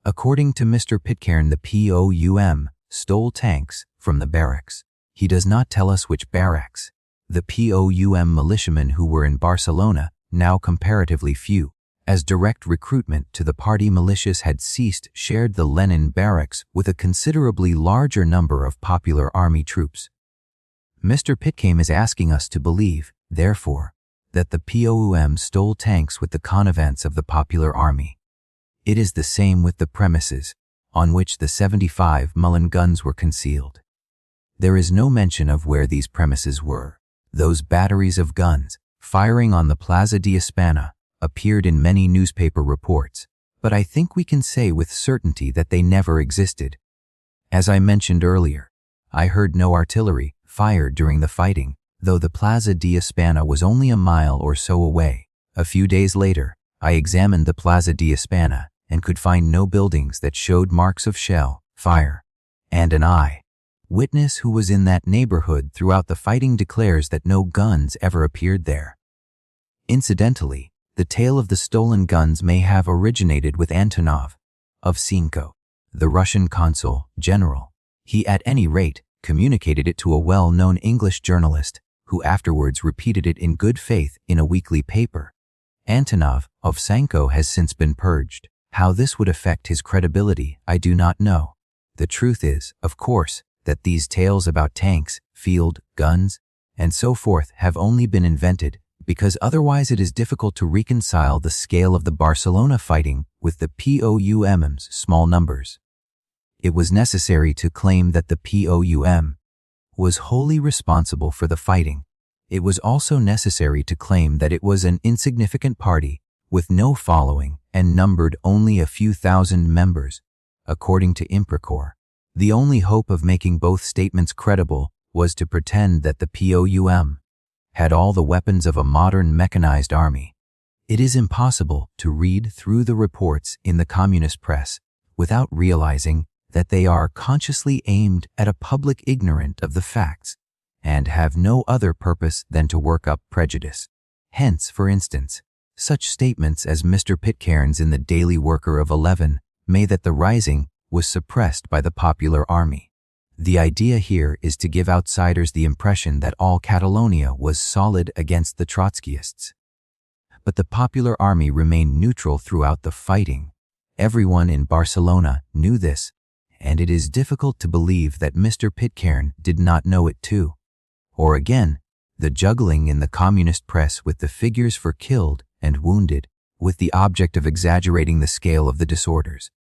According to Mr. Pitcairn, the POUM stole tanks from the barracks. He does not tell us which barracks. The POUM militiamen who were in Barcelona, now comparatively few, as direct recruitment to the party militias had ceased, shared the Lenin barracks with a considerably larger number of popular army troops. Mr. Pitcairn is asking us to believe, therefore, that the POUM stole tanks with the connivance of the popular army. It is the same with the premises on which the 75 Mullen guns were concealed. There is no mention of where these premises were. Those batteries of guns, firing on the Plaza de España, appeared in many newspaper reports, but I think we can say with certainty that they never existed. As I mentioned earlier, I heard no artillery fired during the fighting, though the Plaza de España was only a mile or so away. A few days later, I examined the Plaza de España and could find no buildings that showed marks of shell fire, and an eyewitness who was in that neighborhood throughout the fighting declares that no guns ever appeared there. Incidentally, the tale of the stolen guns may have originated with Antonov of Cinco, the Russian consul general. He, at any rate, communicated it to a well-known English journalist, who afterwards repeated it in good faith in a weekly paper. Antonov of Cinco has since been purged. How this would affect his credibility, I do not know. The truth is, of course, that these tales about tanks, field guns, and so forth have only been invented because otherwise it is difficult to reconcile the scale of the Barcelona fighting with the POUM's small numbers. It was necessary to claim that the POUM was wholly responsible for the fighting. It was also necessary to claim that it was an insignificant party with no following and numbered only a few thousand members, according to Impricore. The only hope of making both statements credible was to pretend that the POUM had all the weapons of a modern mechanized army. It is impossible to read through the reports in the communist press without realizing that they are consciously aimed at a public ignorant of the facts and have no other purpose than to work up prejudice. Hence, for instance, such statements as Mr. Pitcairn's in the Daily Worker of 11 May that the rising was suppressed by the popular army. The idea here is to give outsiders the impression that all Catalonia was solid against the Trotskyists. But the popular army remained neutral throughout the fighting. Everyone in Barcelona knew this, and it is difficult to believe that Mr. Pitcairn did not know it too. Or again, the juggling in the communist press with the figures for killed and wounded, with the object of exaggerating the scale of the disorders.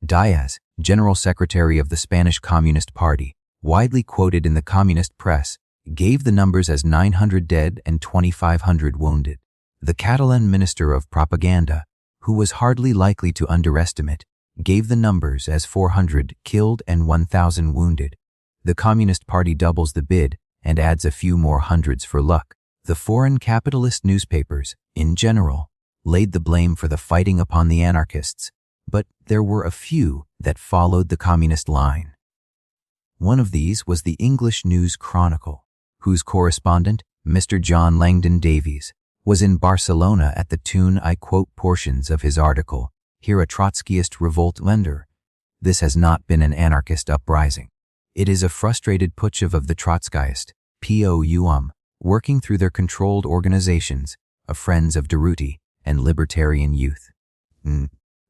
Diaz, General Secretary of the Spanish Communist Party, widely quoted in the communist press, gave the numbers as 900 dead and 2,500 wounded. The Catalan Minister of Propaganda, who was hardly likely to underestimate, gave the numbers as 400 killed and 1,000 wounded. The Communist Party doubles the bid and adds a few more hundreds for luck. The foreign capitalist newspapers, in general, laid the blame for the fighting upon the anarchists, but there were a few that followed the communist line. One of these was the English News Chronicle, whose correspondent, Mr. John Langdon Davies, was in Barcelona at the tune I quote portions of his article, Here a Trotskyist Revolt Lender. This has not been an anarchist uprising. It is a frustrated putsch of the Trotskyist, POUM, working through their controlled organizations of Friends of Durruti and Libertarian Youth.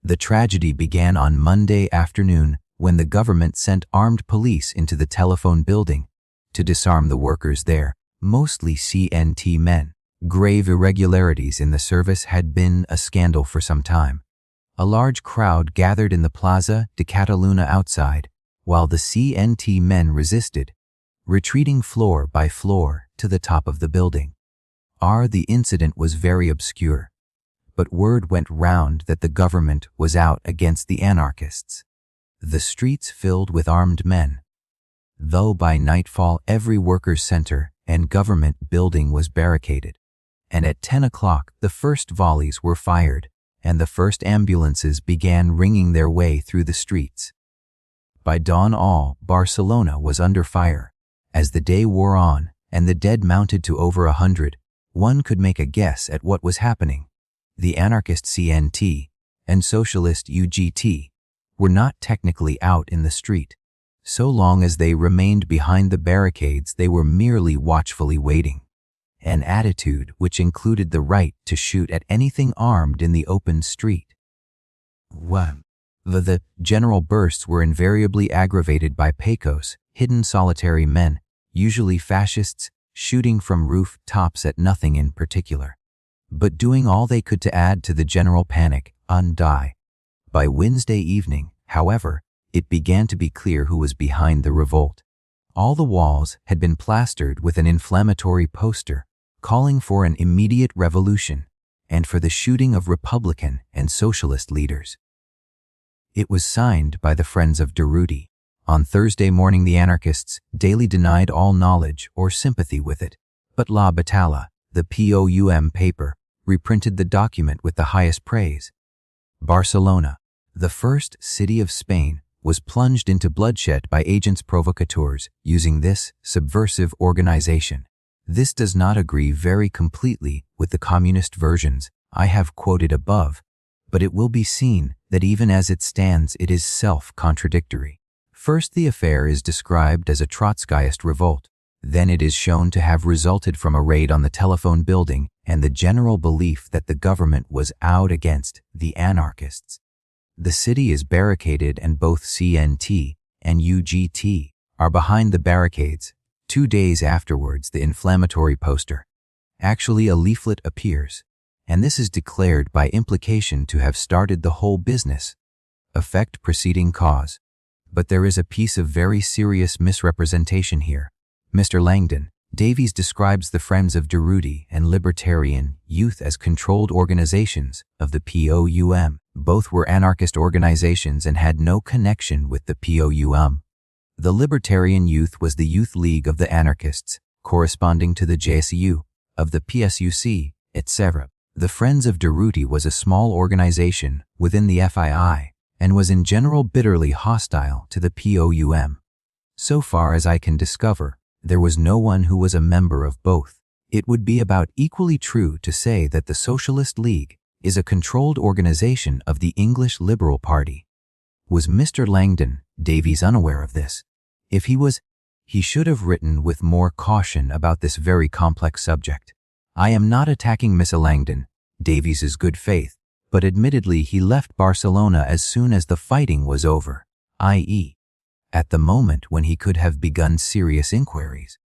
The tragedy began on Monday afternoon when the government sent armed police into the telephone building to disarm the workers there, mostly CNT men. Grave irregularities in the service had been a scandal for some time. A large crowd gathered in the Plaza de Catalunya outside, while the CNT men resisted, retreating floor by floor to the top of the building. The incident was very obscure, but word went round that the government was out against the anarchists. The streets filled with armed men. Though by nightfall every workers' center and government building was barricaded, and at 10 o'clock the first volleys were fired and the first ambulances began ringing their way through the streets. By dawn all Barcelona was under fire. As the day wore on and the dead mounted to over 100, one could make a guess at what was happening. The anarchist CNT and socialist UGT were not technically out in the street. So long as they remained behind the barricades, they were merely watchfully waiting, an attitude which included the right to shoot at anything armed in the open street. The general bursts were invariably aggravated by pecos, hidden solitary men, usually fascists, shooting from roof tops at nothing in particular, but doing all they could to add to the general panic and die. By Wednesday evening, however, it began to be clear who was behind the revolt. All the walls had been plastered with an inflammatory poster calling for an immediate revolution and for the shooting of Republican and socialist leaders. It was signed by the Friends of Durruti. On Thursday morning, the anarchists daily denied all knowledge or sympathy with it, but La Battaglia, the POUM paper, reprinted the document with the highest praise. Barcelona, the first city of Spain, was plunged into bloodshed by agents provocateurs using this subversive organization. This does not agree very completely with the communist versions I have quoted above, but it will be seen that even as it stands, it is self-contradictory. First, the affair is described as a Trotskyist revolt. Then it is shown to have resulted from a raid on the telephone building and the general belief that the government was out against the anarchists. The city is barricaded and both CNT and UGT are behind the barricades. 2 days afterwards, the inflammatory poster. Actually, a leaflet appears, and this is declared by implication to have started the whole business. Effect preceding cause. But there is a piece of very serious misrepresentation here. Mr. Langdon Davies describes the Friends of Durruti and Libertarian Youth as controlled organizations of the POUM. Both were anarchist organizations and had no connection with the POUM. The Libertarian Youth was the youth league of the anarchists, corresponding to the JSU, of the PSUC, etc. The Friends of Durruti was a small organization within the FII and was in general bitterly hostile to the POUM. So far as I can discover, there was no one who was a member of both. It would be about equally true to say that the Socialist League is a controlled organization of the English Liberal Party. Was Mr. Langdon Davies unaware of this? If he was, he should have written with more caution about this very complex subject. I am not attacking Mr. Langdon Davies's good faith, but admittedly he left Barcelona as soon as the fighting was over, i.e., at the moment when he could have begun serious inquiries.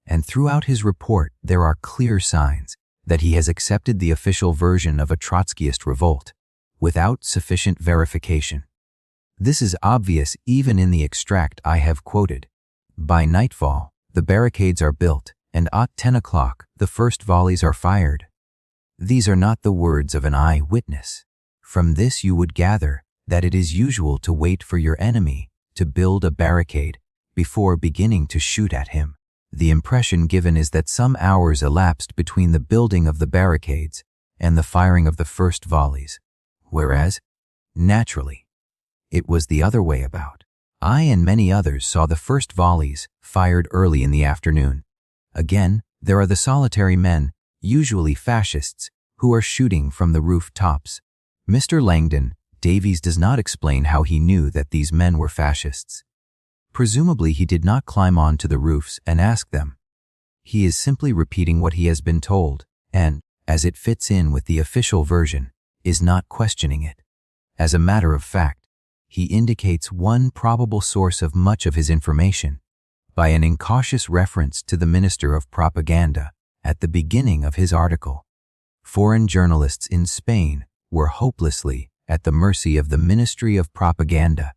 And throughout his report there are clear signs that he has accepted the official version of a Trotskyist revolt, without sufficient verification. This is obvious even in the extract I have quoted. By nightfall, the barricades are built, and at 10 o'clock the first volleys are fired. These are not the words of an eyewitness. From this you would gather that it is usual to wait for your enemy to build a barricade before beginning to shoot at him. The impression given is that some hours elapsed between the building of the barricades and the firing of the first volleys, whereas, naturally, it was the other way about. I and many others saw the first volleys fired early in the afternoon. Again, there are the solitary men, usually fascists, who are shooting from the rooftops. Mr. Langdon Davies does not explain how he knew that these men were fascists. Presumably he did not climb on to the roofs and ask them. He is simply repeating what he has been told and, as it fits in with the official version, is not questioning it. As a matter of fact, he indicates one probable source of much of his information by an incautious reference to the Minister of Propaganda at the beginning of his article. Foreign journalists in Spain were hopelessly at the mercy of the Ministry of Propaganda,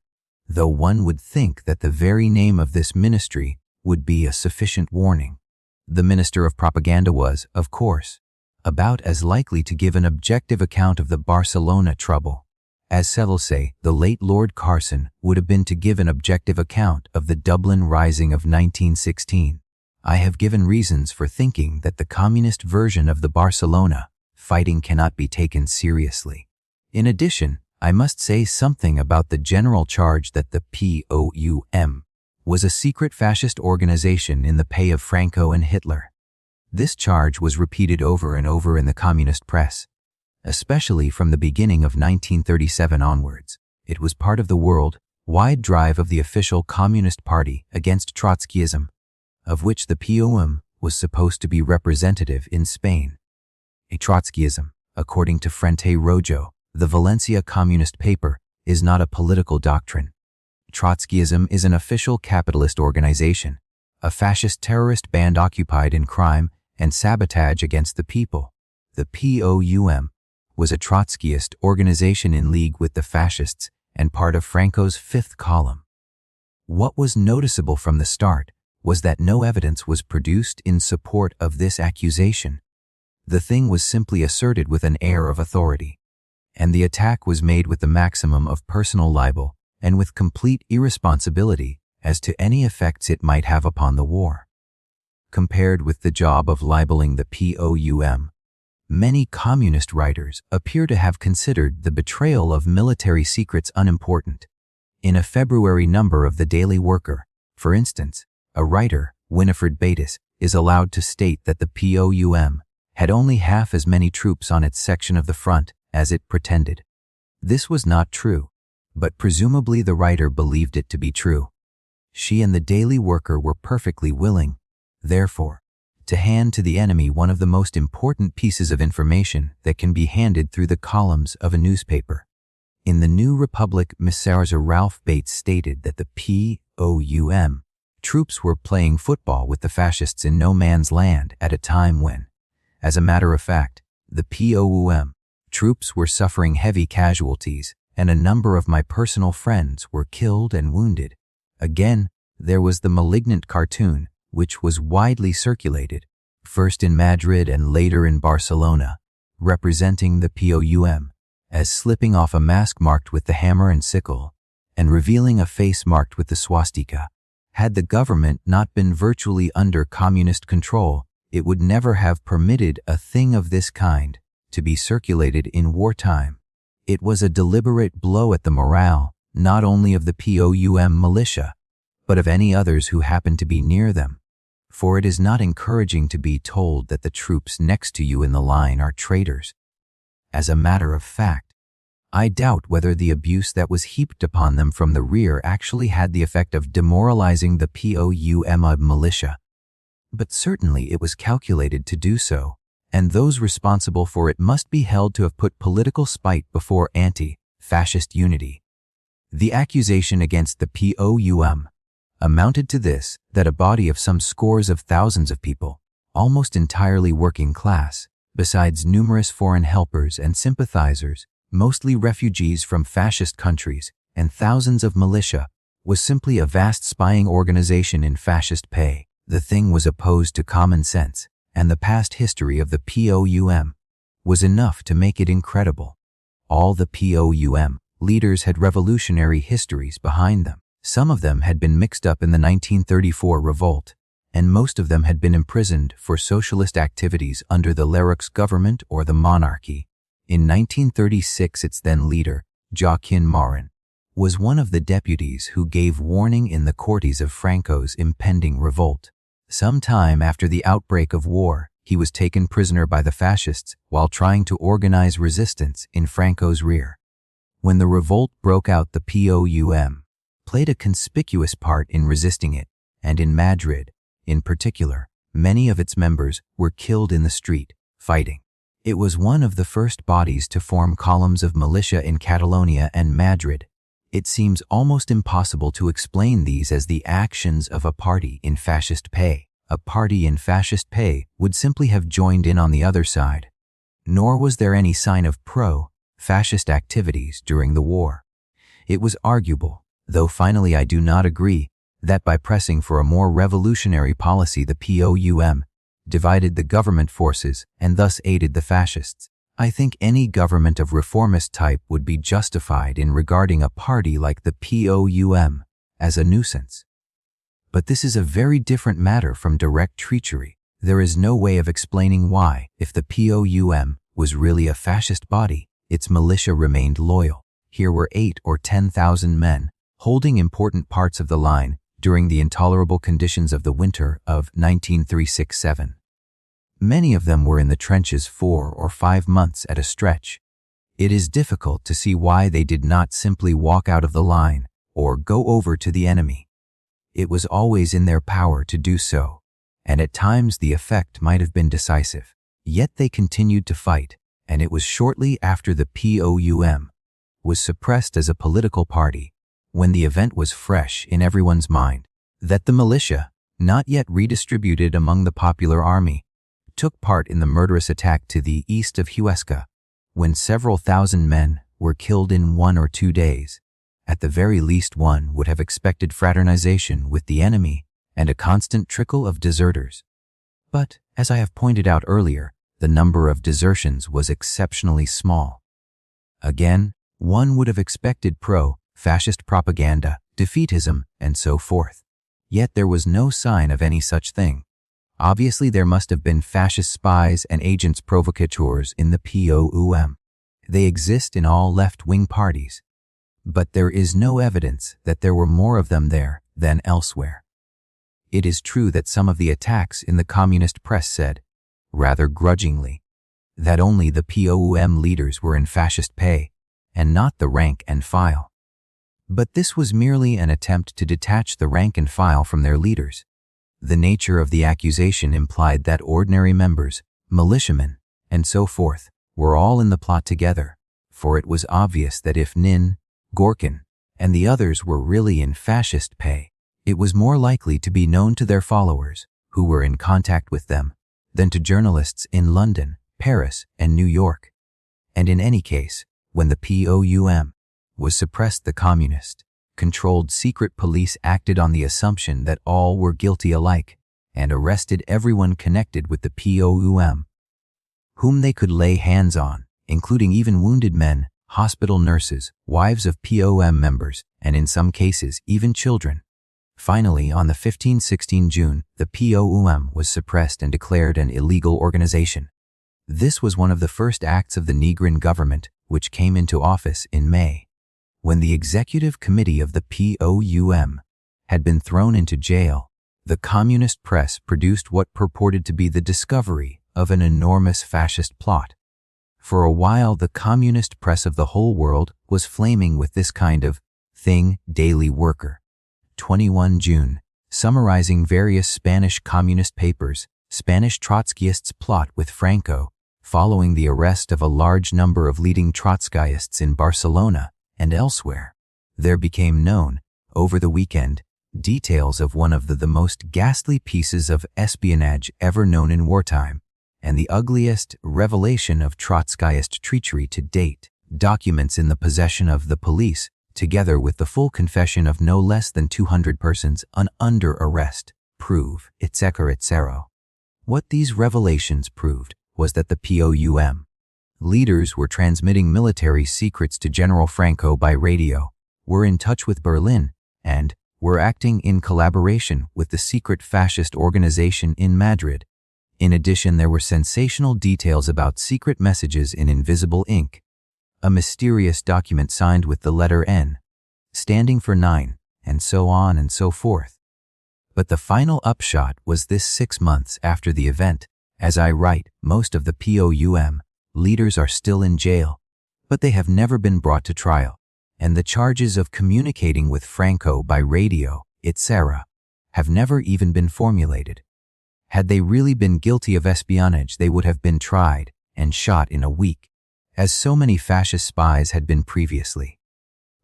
though one would think that the very name of this ministry would be a sufficient warning. The Minister of Propaganda was, of course, about as likely to give an objective account of the Barcelona trouble as several say the late Lord Carson would have been to give an objective account of the Dublin Rising of 1916. I have given reasons for thinking that the communist version of the Barcelona fighting cannot be taken seriously. In addition, I must say something about the general charge that the POUM was a secret fascist organization in the pay of Franco and Hitler. This charge was repeated over and over in the communist press, especially from the beginning of 1937 onwards. It was part of the world-wide drive of the official Communist Party against Trotskyism, of which the POUM was supposed to be representative in Spain. A Trotskyism, according to Frente Rojo, the Valencia communist paper, is not a political doctrine. Trotskyism is an official capitalist organization, a fascist terrorist band occupied in crime and sabotage against the people. The POUM was a Trotskyist organization in league with the fascists and part of Franco's fifth column. What was noticeable from the start was that no evidence was produced in support of this accusation. The thing was simply asserted with an air of authority, and the attack was made with the maximum of personal libel and with complete irresponsibility as to any effects it might have upon the war. Compared with the job of libeling the POUM, many communist writers appear to have considered the betrayal of military secrets unimportant. In a February number of the Daily Worker, for instance, a writer, Winifred Batis, is allowed to state that the POUM had only half as many troops on its section of the front as it pretended. This was not true, but presumably the writer believed it to be true. She and the Daily Worker were perfectly willing, therefore, to hand to the enemy one of the most important pieces of information that can be handed through the columns of a newspaper. In the New Republic, Mr. Ralph Bates stated that the POUM troops were playing football with the fascists in no man's land at a time when, as a matter of fact, the POUM troops were suffering heavy casualties and a number of my personal friends were killed and wounded. Again, there was the malignant cartoon, which was widely circulated, first in Madrid and later in Barcelona, representing the POUM as slipping off a mask marked with the hammer and sickle and revealing a face marked with the swastika. Had the government not been virtually under communist control, it would never have permitted a thing of this kind to be circulated in wartime. It was a deliberate blow at the morale, not only of the POUM militia, but of any others who happened to be near them. For it is not encouraging to be told that the troops next to you in the line are traitors. As a matter of fact, I doubt whether the abuse that was heaped upon them from the rear actually had the effect of demoralizing the POUM militia. But certainly it was calculated to do so, and those responsible for it must be held to have put political spite before anti-fascist unity. The accusation against the POUM amounted to this, that a body of some scores of thousands of people, almost entirely working class, besides numerous foreign helpers and sympathizers, mostly refugees from fascist countries, and thousands of militia, was simply a vast spying organization in fascist pay. The thing was opposed to common sense, and the past history of the POUM was enough to make it incredible. All the POUM leaders had revolutionary histories behind them. Some of them had been mixed up in the 1934 revolt, and most of them had been imprisoned for socialist activities under the Leroux government or the monarchy. In 1936, its then leader, Joaquin Marin, was one of the deputies who gave warning in the Cortes of Franco's impending revolt. Some time after the outbreak of war, he was taken prisoner by the fascists while trying to organize resistance in Franco's rear. When the revolt broke out, the POUM played a conspicuous part in resisting it, and in Madrid, in particular, many of its members were killed in the street, fighting. It was one of the first bodies to form columns of militia in Catalonia and Madrid. It seems almost impossible to explain these as the actions of a party in fascist pay. A party in fascist pay would simply have joined in on the other side. Nor was there any sign of pro-fascist activities during the war. It was arguable, though finally I do not agree, that by pressing for a more revolutionary policy the POUM divided the government forces and thus aided the fascists. I think any government of reformist type would be justified in regarding a party like the POUM as a nuisance. But this is a very different matter from direct treachery. There is no way of explaining why, if the POUM was really a fascist body, its militia remained loyal. Here were 8 or 10,000 men, holding important parts of the line during the intolerable conditions of the winter of 1936-7. Many of them were in the trenches 4 or 5 months at a stretch. It is difficult to see why they did not simply walk out of the line or go over to the enemy. It was always in their power to do so, and at times the effect might have been decisive. Yet they continued to fight, and it was shortly after the POUM was suppressed as a political party, when the event was fresh in everyone's mind, that the militia, not yet redistributed among the popular army, took part in the murderous attack to the east of Huesca, when several thousand men were killed in 1 or 2 days. At the very least, one would have expected fraternization with the enemy and a constant trickle of deserters. But, as I have pointed out earlier, the number of desertions was exceptionally small. Again, one would have expected pro-fascist propaganda, defeatism, and so forth. Yet there was no sign of any such thing. Obviously, there must have been fascist spies and agents provocateurs in the POUM. They exist in all left-wing parties. But there is no evidence that there were more of them there than elsewhere. It is true that some of the attacks in the communist press said, rather grudgingly, that only the POUM leaders were in fascist pay, and not the rank and file. But this was merely an attempt to detach the rank and file from their leaders. The nature of the accusation implied that ordinary members, militiamen, and so forth, were all in the plot together, for it was obvious that if Nin, Gorkin, and the others were really in fascist pay, it was more likely to be known to their followers, who were in contact with them, than to journalists in London, Paris, and New York. And in any case, when the POUM was suppressed, the communist-controlled secret police acted on the assumption that all were guilty alike and arrested everyone connected with the POUM, whom they could lay hands on, including even wounded men, hospital nurses, wives of POUM members, and in some cases, even children. Finally, on the 15-16 June, the POUM was suppressed and declared an illegal organization. This was one of the first acts of the Negrin government, which came into office in May. When the executive committee of the POUM had been thrown into jail, the communist press produced what purported to be the discovery of an enormous fascist plot. For a while, the communist press of the whole world was flaming with this kind of thing. Daily Worker, 21 June, summarizing various Spanish communist papers, Spanish Trotskyists plot with Franco, following the arrest of a large number of leading Trotskyists in Barcelona and elsewhere. There became known, over the weekend, details of one of the most ghastly pieces of espionage ever known in wartime, and the ugliest revelation of Trotskyist treachery to date. Documents in the possession of the police, together with the full confession of no less than 200 persons under arrest, prove, etc. What these revelations proved was that the POUM leaders were transmitting military secrets to General Franco by radio, were in touch with Berlin, and were acting in collaboration with the secret fascist organization in Madrid. In addition, there were sensational details about secret messages in invisible ink, a mysterious document signed with the letter N, standing for 9, and so on and so forth. But the final upshot was this: 6 months after the event. As I write, most of the POUM leaders are still in jail, but they have never been brought to trial, and the charges of communicating with Franco by radio, etc., have never even been formulated. Had they really been guilty of espionage, they would have been tried and shot in a week, as so many fascist spies had been previously.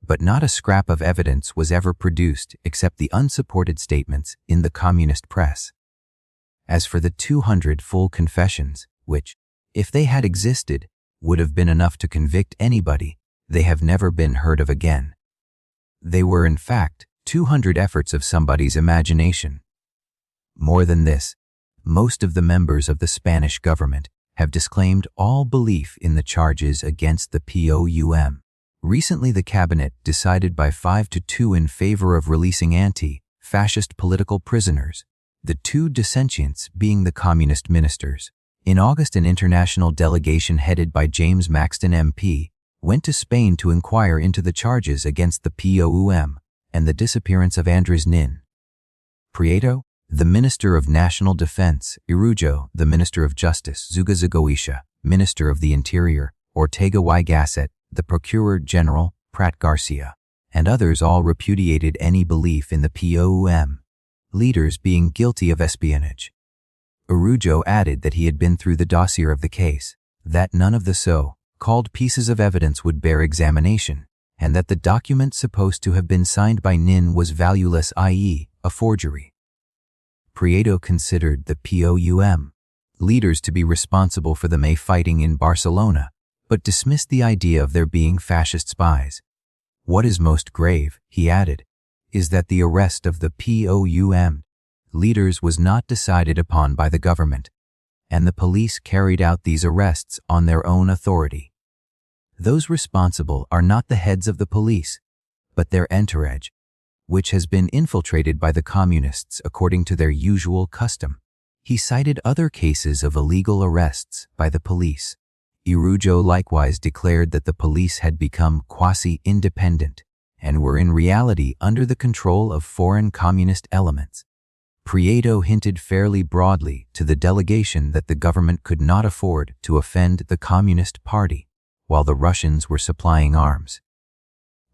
But not a scrap of evidence was ever produced except the unsupported statements in the communist press. As for the 200 full confessions, which, if they had existed, would have been enough to convict anybody, they have never been heard of again. They were, in fact, 200 efforts of somebody's imagination. More than this, most of the members of the Spanish government have disclaimed all belief in the charges against the POUM. Recently, the cabinet decided by 5-2 in favor of releasing anti-fascist political prisoners, the two dissentients being the communist ministers. In August, an international delegation headed by James Maxton MP went to Spain to inquire into the charges against the POUM and the disappearance of Andrés Nin. Prieto, the Minister of National Defense; Irujo, the Minister of Justice; Zugazagoitia, Minister of the Interior; Ortega y Gasset, the Procurer General; Prat Garcia, and others all repudiated any belief in the POUM leaders being guilty of espionage. Irujo added that he had been through the dossier of the case, that none of the so-called pieces of evidence would bear examination, and that the document supposed to have been signed by Nin was valueless, i.e., a forgery. Prieto considered the POUM leaders to be responsible for the May fighting in Barcelona, but dismissed the idea of their being fascist spies. What is most grave, he added, is that the arrest of the POUM leaders was not decided upon by the government, and the police carried out these arrests on their own authority. Those responsible are not the heads of the police, but their entourage, which has been infiltrated by the communists according to their usual custom. He cited other cases of illegal arrests by the police. Irujo likewise declared that the police had become quasi-independent and were in reality under the control of foreign communist elements. Prieto hinted fairly broadly to the delegation that the government could not afford to offend the Communist Party while the Russians were supplying arms.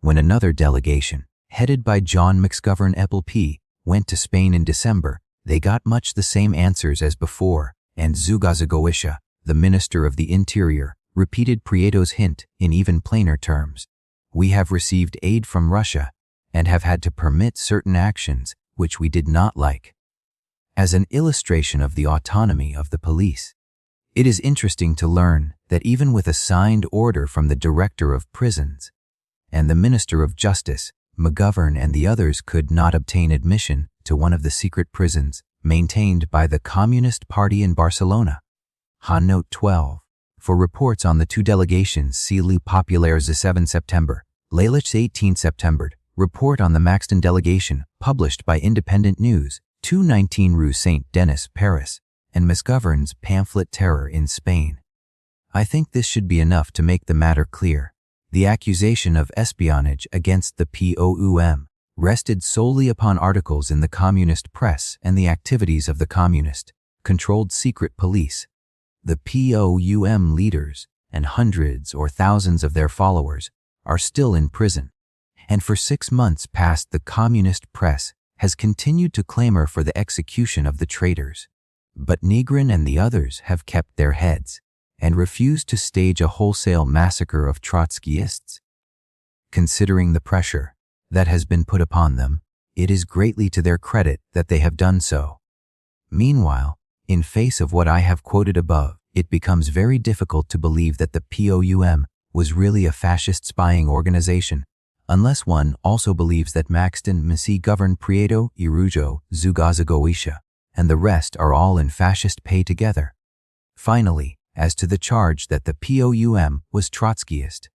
When another delegation, headed by John McGovern LP, went to Spain in December, they got much the same answers as before, and Zugazagoitia, the Minister of the Interior, repeated Prieto's hint in even plainer terms. We have received aid from Russia and have had to permit certain actions which we did not like. As an illustration of the autonomy of the police, it is interesting to learn that even with a signed order from the Director of Prisons and the Minister of Justice, McGovern and the others could not obtain admission to one of the secret prisons maintained by the Communist Party in Barcelona. Note 12. For reports on the two delegations, see Le Populaire 7 September, Lailich 18 September, report on the Maxton delegation, published by Independent News, 219 Rue Saint-Denis, Paris, and McGovern's pamphlet Terror in Spain. I think this should be enough to make the matter clear. The accusation of espionage against the POUM rested solely upon articles in the communist press and the activities of the communist-controlled secret police. The POUM leaders and hundreds or thousands of their followers are still in prison, and for 6 months past the communist press has continued to clamor for the execution of the traitors. But Negrin and the others have kept their heads and refused to stage a wholesale massacre of Trotskyists. Considering the pressure that has been put upon them, it is greatly to their credit that they have done so. Meanwhile, in face of what I have quoted above, it becomes very difficult to believe that the POUM was really a fascist spying organization, unless one also believes that Maxton, McGovern, Prieto, Irujo, Zugazagoitia, and the rest are all in fascist pay together. Finally, as to the charge that the POUM was Trotskyist,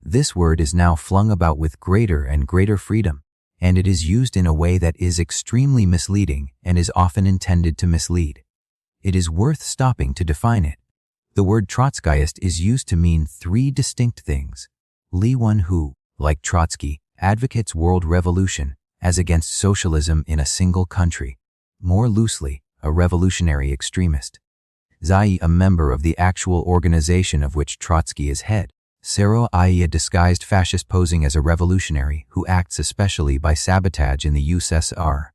this word is now flung about with greater and greater freedom, and it is used in a way that is extremely misleading and is often intended to mislead. It is worth stopping to define it. The word Trotskyist is used to mean 3 distinct things. One who, like Trotsky, advocates world revolution as against socialism in a single country. More loosely, a revolutionary extremist. Zai, a member of the actual organization of which Trotsky is head. Sero, i.e. a disguised fascist posing as a revolutionary who acts especially by sabotage in the USSR,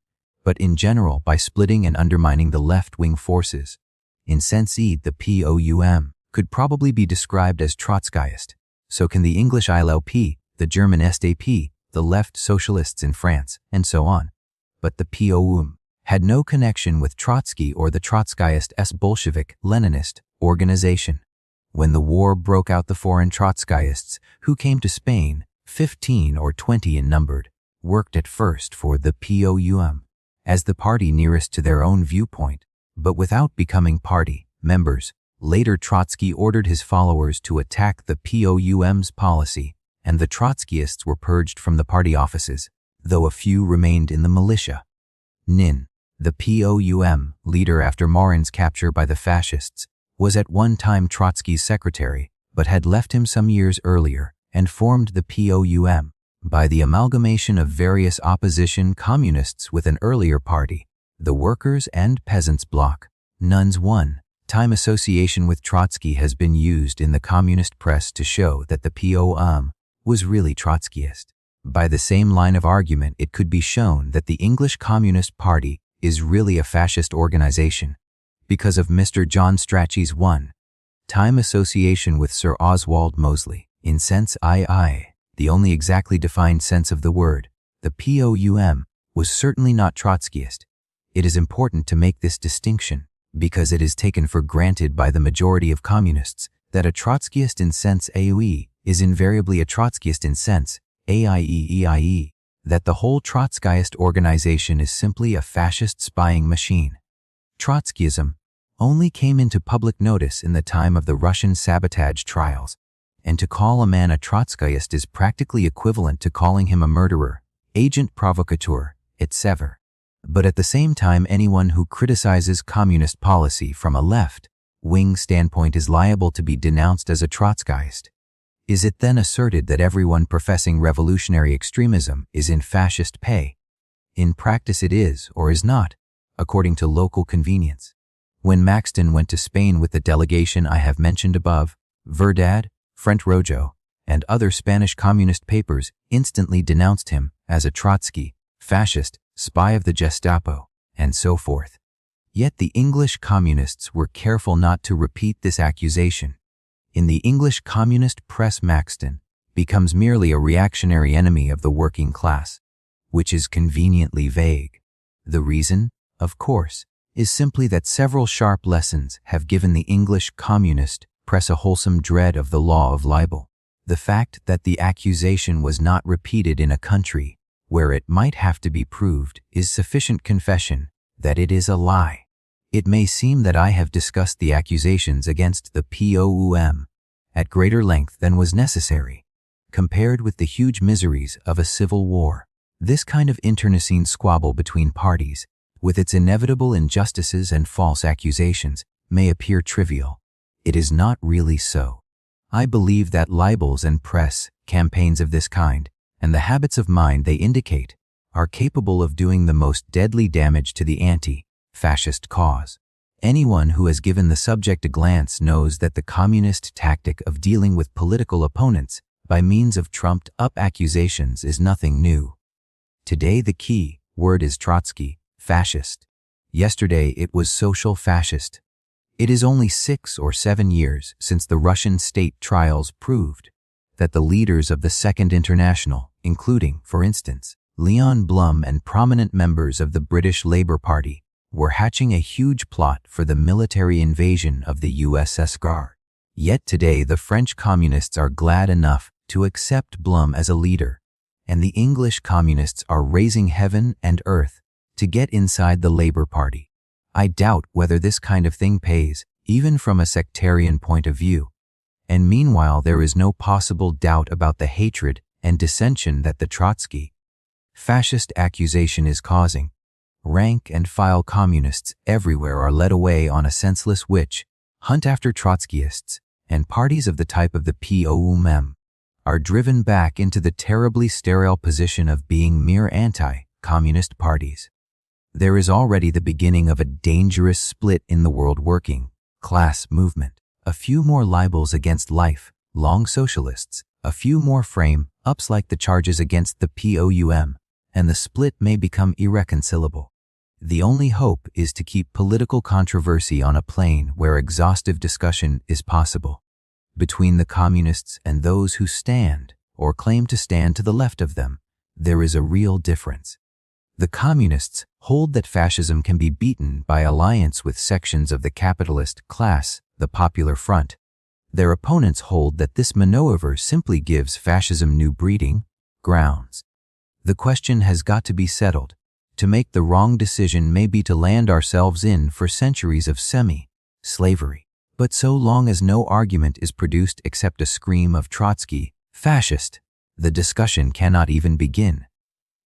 but in general by splitting and undermining the left-wing forces. In sense E, the POUM could probably be described as Trotskyist. So can the English ILP, the German SDAP, the left socialists in France, and so on. But the POUM had no connection with Trotsky or the Trotskyist Bolshevik Leninist organization. When the war broke out, the foreign Trotskyists, who came to Spain, 15 or 20 in numbered, worked at first for the POUM as the party nearest to their own viewpoint, but without becoming party members. Later, Trotsky ordered his followers to attack the POUM's policy, and the Trotskyists were purged from the party offices, though a few remained in the militia. Nin, the POUM leader after Morin's capture by the fascists, was at one time Trotsky's secretary, but had left him some years earlier and formed the POUM by the amalgamation of various opposition communists with an earlier party, the Workers' and Peasants' Bloc. Nun's one-time association with Trotsky has been used in the communist press to show that the POUM was really Trotskyist. By the same line of argument, it could be shown that the English Communist Party is really a fascist organization because of Mr. John Strachey's one-time association with Sir Oswald Mosley. In sense II, the only exactly defined sense of the word, the POUM was certainly not Trotskyist. It is important to make this distinction because it is taken for granted by the majority of communists that a Trotskyist in sense AUE is invariably a Trotskyist in sense AIEEIE, that the whole Trotskyist organization is simply a fascist spying machine. Trotskyism only came into public notice in the time of the Russian sabotage trials, and to call a man a Trotskyist is practically equivalent to calling him a murderer, agent provocateur, etc. But at the same time, anyone who criticizes communist policy from a left-wing standpoint is liable to be denounced as a Trotskyist. Is it then asserted that everyone professing revolutionary extremism is in fascist pay? In practice it is or is not, according to local convenience. When Maxton went to Spain with the delegation I have mentioned above, Verdad, Frente Rojo, and other Spanish communist papers instantly denounced him as a Trotsky, fascist, spy of the Gestapo, and so forth. Yet the English communists were careful not to repeat this accusation. In the English communist press, Maxton becomes merely a reactionary enemy of the working class, which is conveniently vague. The reason, of course, is simply that several sharp lessons have given the English communist press a wholesome dread of the law of libel. The fact that the accusation was not repeated in a country where it might have to be proved is sufficient confession that it is a lie. It may seem that I have discussed the accusations against the POUM at greater length than was necessary, compared with the huge miseries of a civil war. This kind of internecine squabble between parties, with its inevitable injustices and false accusations, may appear trivial. It is not really so. I believe that libels and press campaigns of this kind, and the habits of mind they indicate, are capable of doing the most deadly damage to the anti-fascist cause. Anyone who has given the subject a glance knows that the communist tactic of dealing with political opponents by means of trumped-up accusations is nothing new. Today the key word is Trotsky, fascist. Yesterday it was social fascist. It is only 6 or 7 years since the Russian state trials proved that the leaders of the Second International, including, for instance, Leon Blum and prominent members of the British Labour Party, were hatching a huge plot for the military invasion of the USSR. Yet today the French communists are glad enough to accept Blum as a leader, and the English communists are raising heaven and earth to get inside the Labour Party. I doubt whether this kind of thing pays, even from a sectarian point of view. And meanwhile there is no possible doubt about the hatred and dissension that the Trotsky fascist accusation is causing. Rank and file communists everywhere are led away on a senseless witch hunt after Trotskyists, and parties of the type of the POUM are driven back into the terribly sterile position of being mere anti-communist parties. There is already the beginning of a dangerous split in the world working class movement. A few more libels against life-long socialists, a few more frame-ups like the charges against the POUM, and the split may become irreconcilable. The only hope is to keep political controversy on a plane where exhaustive discussion is possible. Between the communists and those who stand or claim to stand to the left of them, there is a real difference. The communists hold that fascism can be beaten by alliance with sections of the capitalist class, the Popular Front. Their opponents hold that this maneuver simply gives fascism new breeding grounds. The question has got to be settled. To make the wrong decision may be to land ourselves in for centuries of semi-slavery. But so long as no argument is produced except a scream of Trotsky, fascist, the discussion cannot even begin.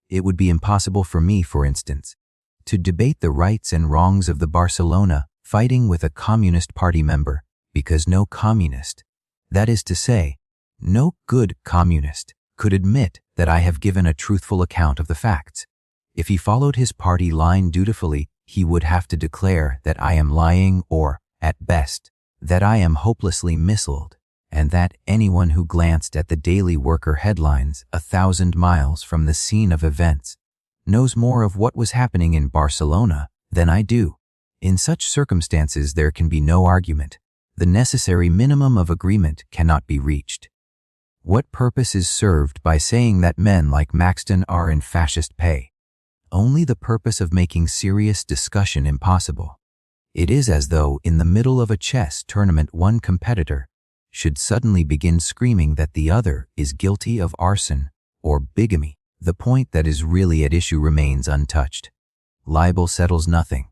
It would be impossible for me, for instance, to debate the rights and wrongs of the Barcelona fighting with a Communist Party member, because no communist, that is to say, no good communist, could admit that I have given a truthful account of the facts. If he followed his party line dutifully, he would have to declare that I am lying or, at best, that I am hopelessly misled, and that anyone who glanced at the Daily Worker headlines 1,000 miles from the scene of events knows more of what was happening in Barcelona than I do. In such circumstances, there can be no argument. The necessary minimum of agreement cannot be reached. What purpose is served by saying that men like Maxton are in fascist pay? Only the purpose of making serious discussion impossible. It is as though in the middle of a chess tournament one competitor should suddenly begin screaming that the other is guilty of arson or bigamy. The point that is really at issue remains untouched. Libel settles nothing.